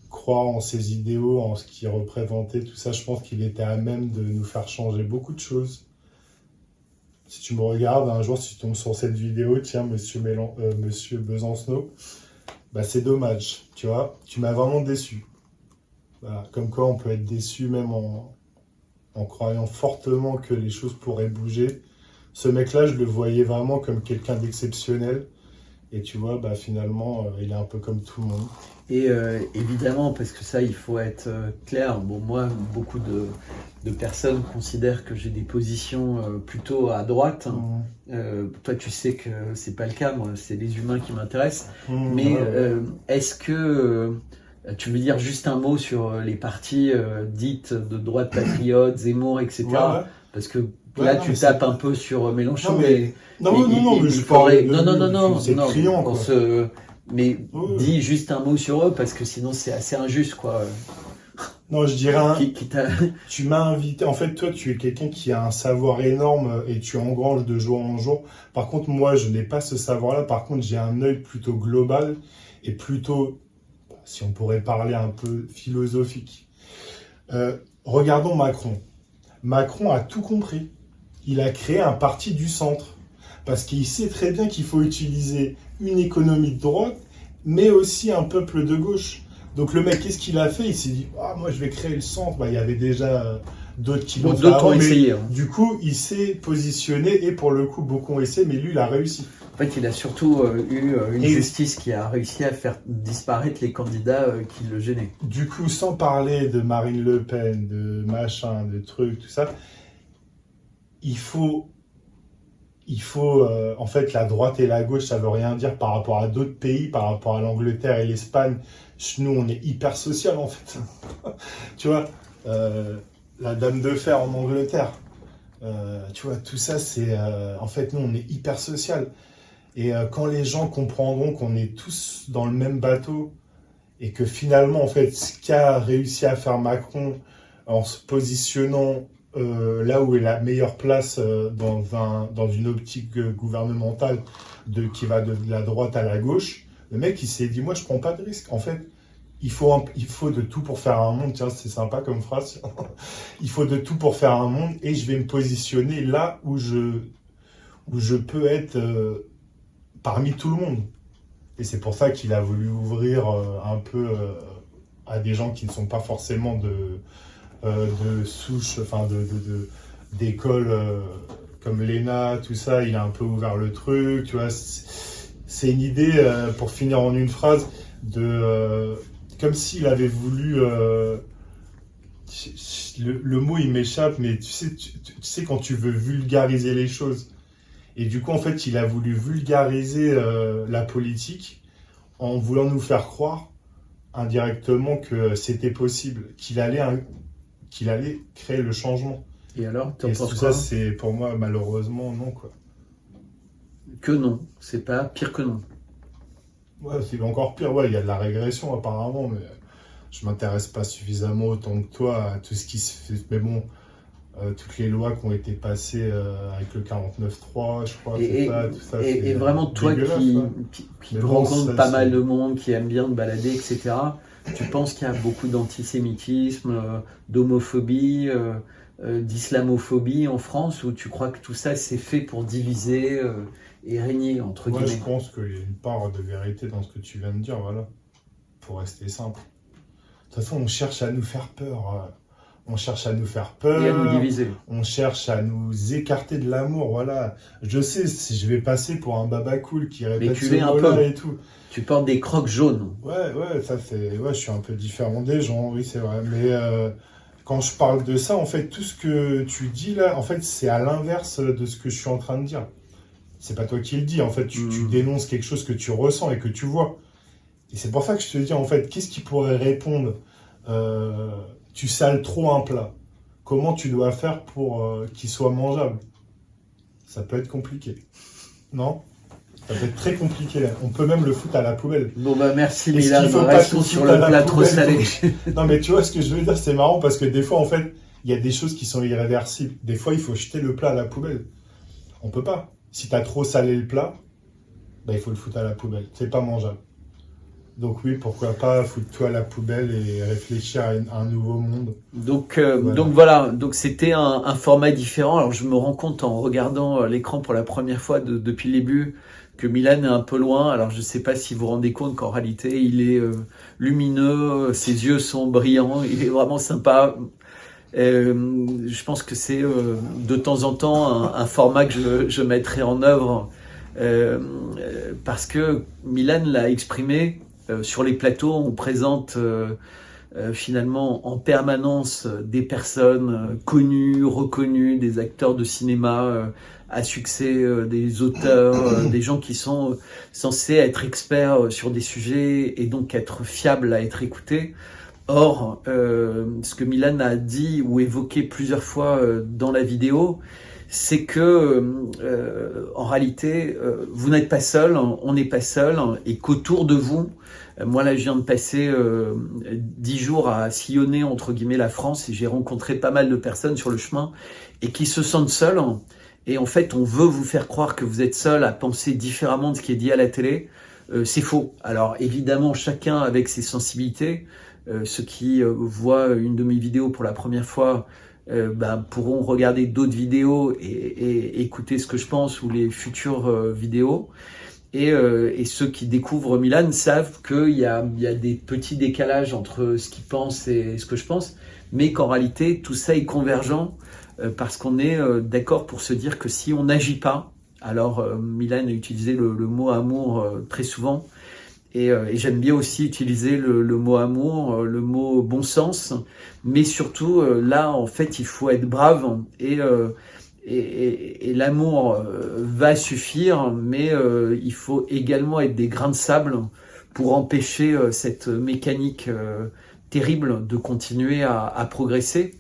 croire en ses idéaux, en ce qu'il représentait, tout ça, je pense qu'il était à même de nous faire changer beaucoup de choses. Si tu me regardes, un jour, si tu tombes sur cette vidéo, tiens, monsieur Besancenot, c'est dommage, tu vois, tu m'as vraiment déçu. Voilà, comme quoi on peut être déçu même en croyant fortement que les choses pourraient bouger. Ce mec-là, je le voyais vraiment comme quelqu'un d'exceptionnel. Et tu vois, finalement, il est un peu comme tout le monde. Et évidemment, parce que ça, il faut être clair. Bon, moi, beaucoup de personnes considèrent que j'ai des positions plutôt à droite. Toi, tu sais que c'est pas le cas. Moi, c'est les humains qui m'intéressent. Mais est-ce que tu veux dire juste un mot sur les partis dites de droite patriote, Zemmour, etc. Ouais. Parce que là, tu tapes un peu sur Mélenchon. Non, mais je parlais de... C'est criant, quoi. Mais dis juste un mot sur eux, parce que sinon c'est assez injuste, quoi. Non, je dirais, qui t'a... tu m'as invité. En fait, toi, tu es quelqu'un qui a un savoir énorme et tu engranges de jour en jour. Par contre, moi, je n'ai pas ce savoir-là. Par contre, j'ai un œil plutôt global et plutôt, si on pourrait parler un peu philosophique. Regardons Macron. Macron a tout compris. Il a créé un parti du centre. Parce qu'il sait très bien qu'il faut utiliser une économie de droite, mais aussi un peuple de gauche. Donc le mec, qu'est-ce qu'il a fait? Il s'est dit, ah, moi je vais créer le centre. Bah, il y avait déjà d'autres qui l'ont fait D'autres avant, ont mais essayé. Hein. du coup, il s'est positionné et pour le coup, beaucoup ont essayé, mais lui, il a réussi. En fait, il a surtout eu une Et- justice qui a réussi à faire disparaître les candidats qui le gênaient. Du coup, sans parler de Marine Le Pen, de machin, de trucs, tout ça, il faut en fait, la droite et la gauche, ça veut rien dire par rapport à d'autres pays, par rapport à l'Angleterre et l'Espagne. Nous, on est hyper social, en fait. Tu vois, la Dame de Fer en Angleterre, tu vois, tout ça, c'est... en fait, nous, on est hyper social. Et quand les gens comprendront qu'on est tous dans le même bateau et que finalement, en fait, ce qu'a réussi à faire Macron en se positionnant là où est la meilleure place dans une optique gouvernementale qui va de la droite à la gauche, le mec il s'est dit moi je prends pas de risque. En fait, il faut de tout pour faire un monde. Tiens, c'est sympa comme phrase. Il faut de tout pour faire un monde et je vais me positionner là où je peux être parmi tout le monde. Et c'est pour ça qu'il a voulu ouvrir un peu à des gens qui ne sont pas forcément de souche, enfin d'écoles comme l'ENA, tout ça. Il a un peu ouvert le truc, tu vois. C'est une idée, pour finir en une phrase, comme s'il avait voulu... le mot il m'échappe, mais tu sais quand tu veux vulgariser les choses. Et du coup, en fait, il a voulu vulgariser la politique en voulant nous faire croire indirectement que c'était possible, qu'il allait créer le changement. Et alors, t'en Et penses tout quoi? ça, c'est pour moi, malheureusement, non, quoi. Que non, c'est pas pire que non. Ouais, c'est encore pire, ouais, il y a de la régression apparemment, mais je m'intéresse pas suffisamment autant que toi à tout ce qui se fait. Mais bon, toutes les lois qui ont été passées avec le 49.3, je crois, Et tout ça, et c'est vraiment, toi dégueulasse, qui, ouais. qui Mais bon, rencontre ça, pas mal c'est- de monde, qui aime bien te balader, etc., tu penses qu'il y a beaucoup d'antisémitisme, d'homophobie, d'islamophobie en France, ou tu crois que tout ça c'est fait pour diviser et régner, entre Moi, guillemets? je pense qu'il y a une part de vérité dans ce que tu viens de dire, voilà. Pour rester simple. De toute façon, on cherche à nous faire peur. On cherche à nous faire Et à nous peur. diviser. On cherche à nous écarter de l'amour, voilà. Je sais, si je vais passer pour un baba cool qui répète tu ce l'es un mot-là peu. et tout. Tu portes des crocs jaunes. Ouais, ça c'est... Ouais, je suis un peu différent des gens, oui, c'est vrai. Mais quand je parle de ça, en fait, tout ce que tu dis là, en fait, c'est à l'inverse de ce que je suis en train de dire. C'est pas toi qui le dis, en fait, tu dénonces quelque chose que tu ressens et que tu vois. Et c'est pour ça que je te dis, en fait, qu'est-ce qui pourrait répondre tu sales trop un plat. Comment tu dois faire pour qu'il soit mangeable? Ça peut être compliqué. Non? Ça peut être très compliqué. Là. On peut même le foutre à la poubelle. Bon bah merci Est-ce Milan, qu'il faut pas restons tout sur foutre à le la plat trop poubelle salé. Non mais tu vois ce que je veux dire, c'est marrant parce que des fois en fait, il y a des choses qui sont irréversibles. Des fois il faut jeter le plat à la poubelle. On peut pas. Si tu as trop salé le plat, bah, il faut le foutre à la poubelle. C'est pas mangeable. Donc oui, pourquoi pas foutre tout à la poubelle et réfléchir à un nouveau monde. Donc voilà, donc c'était un format différent. Alors je me rends compte en regardant l'écran pour la première fois depuis le début que Milan est un peu loin. Alors je sais pas si vous vous rendez compte qu'en réalité il est lumineux, ses yeux sont brillants, il est vraiment sympa. Je pense que c'est de temps en temps un format que je mettrai en œuvre parce que Milan l'a exprimé. Sur les plateaux, on présente finalement en permanence des personnes connues, reconnues, des acteurs de cinéma à succès, des auteurs, des gens qui sont censés être experts sur des sujets et donc être fiables à être écoutés. Or, ce que Milan a dit ou évoqué plusieurs fois dans la vidéo, c'est que en réalité, vous n'êtes pas seul, on n'est pas seul, et qu'autour de vous, moi là je viens de passer 10 jours à sillonner entre guillemets la France, et j'ai rencontré pas mal de personnes sur le chemin, et qui se sentent seules, et en fait on veut vous faire croire que vous êtes seul à penser différemment de ce qui est dit à la télé. C'est faux. Alors évidemment, chacun avec ses sensibilités. Ceux qui voient une de mes vidéos pour la première fois pourront regarder d'autres vidéos et écouter ce que je pense, ou les futures vidéos. Et ceux qui découvrent Milan savent qu'il y a des petits décalages entre ce qu'ils pensent et ce que je pense, mais qu'en réalité tout ça est convergent, parce qu'on est d'accord pour se dire que si on n'agit pas, alors Milan a utilisé le mot amour très souvent, et j'aime bien aussi utiliser le mot amour, le mot bon sens, mais surtout là en fait il faut être brave, et l'amour va suffire, mais il faut également être des grains de sable pour empêcher cette mécanique terrible de continuer à progresser,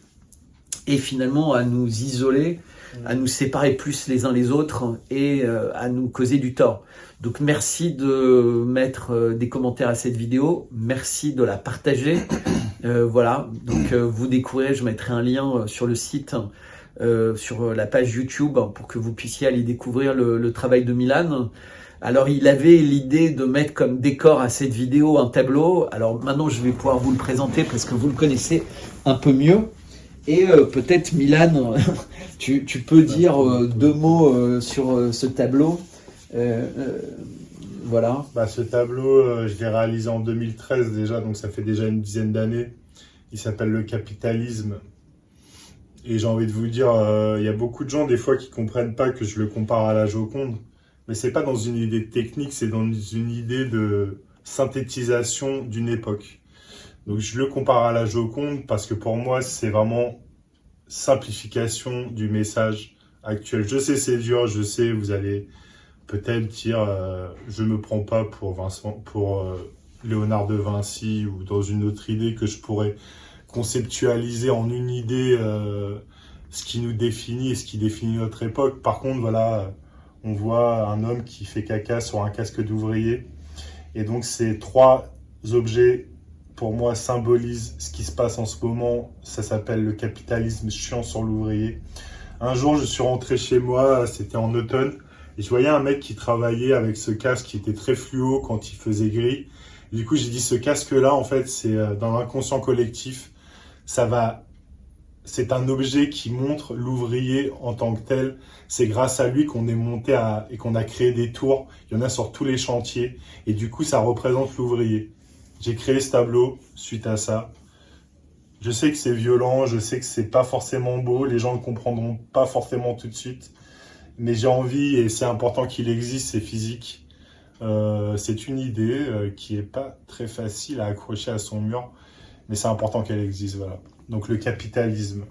et finalement à nous isoler, à nous séparer plus les uns les autres, et à nous causer du tort. Donc merci de mettre des commentaires à cette vidéo, merci de la partager. Voilà, donc vous découvrirez, je mettrai un lien sur le site, sur la page YouTube, pour que vous puissiez aller découvrir le travail de Milan. Alors il avait l'idée de mettre comme décor à cette vidéo un tableau. Alors maintenant je vais pouvoir vous le présenter parce que vous le connaissez un peu mieux. Et peut-être Milan, tu peux dire 2 mots sur ce tableau. Voilà. Ce tableau, je l'ai réalisé en 2013 déjà, donc ça fait déjà une dizaine d'années. Il s'appelle Le Capitalisme. Et j'ai envie de vous dire, il y a beaucoup de gens des fois qui comprennent pas que je le compare à la Joconde. Mais c'est pas dans une idée technique, c'est dans une idée de synthétisation d'une époque. Donc je le compare à la Joconde parce que pour moi, c'est vraiment simplification du message actuel. Je sais, c'est dur, je sais, vous allez peut-être dire je me prends pas pour Léonard de Vinci, ou dans une autre idée que je pourrais conceptualiser en une idée ce qui nous définit et ce qui définit notre époque. Par contre, voilà, on voit un homme qui fait caca sur un casque d'ouvrier. Et donc ces 3 objets, pour moi, symbolisent ce qui se passe en ce moment. Ça s'appelle le capitalisme chiant sur l'ouvrier. Un jour, je suis rentré chez moi, c'était en automne, et je voyais un mec qui travaillait avec ce casque qui était très fluo quand il faisait gris. Et du coup, j'ai dit, ce casque-là, en fait, c'est dans l'inconscient collectif, c'est un objet qui montre l'ouvrier en tant que tel. C'est grâce à lui qu'on est monté et qu'on a créé des tours. Il y en a sur tous les chantiers. Et du coup, ça représente l'ouvrier. J'ai créé ce tableau suite à ça. Je sais que c'est violent, je sais que c'est pas forcément beau, les gens ne comprendront pas forcément tout de suite. Mais j'ai envie, et c'est important qu'il existe, c'est physique. C'est une idée qui est pas très facile à accrocher à son mur, mais c'est important qu'elle existe, voilà. Donc le capitalisme.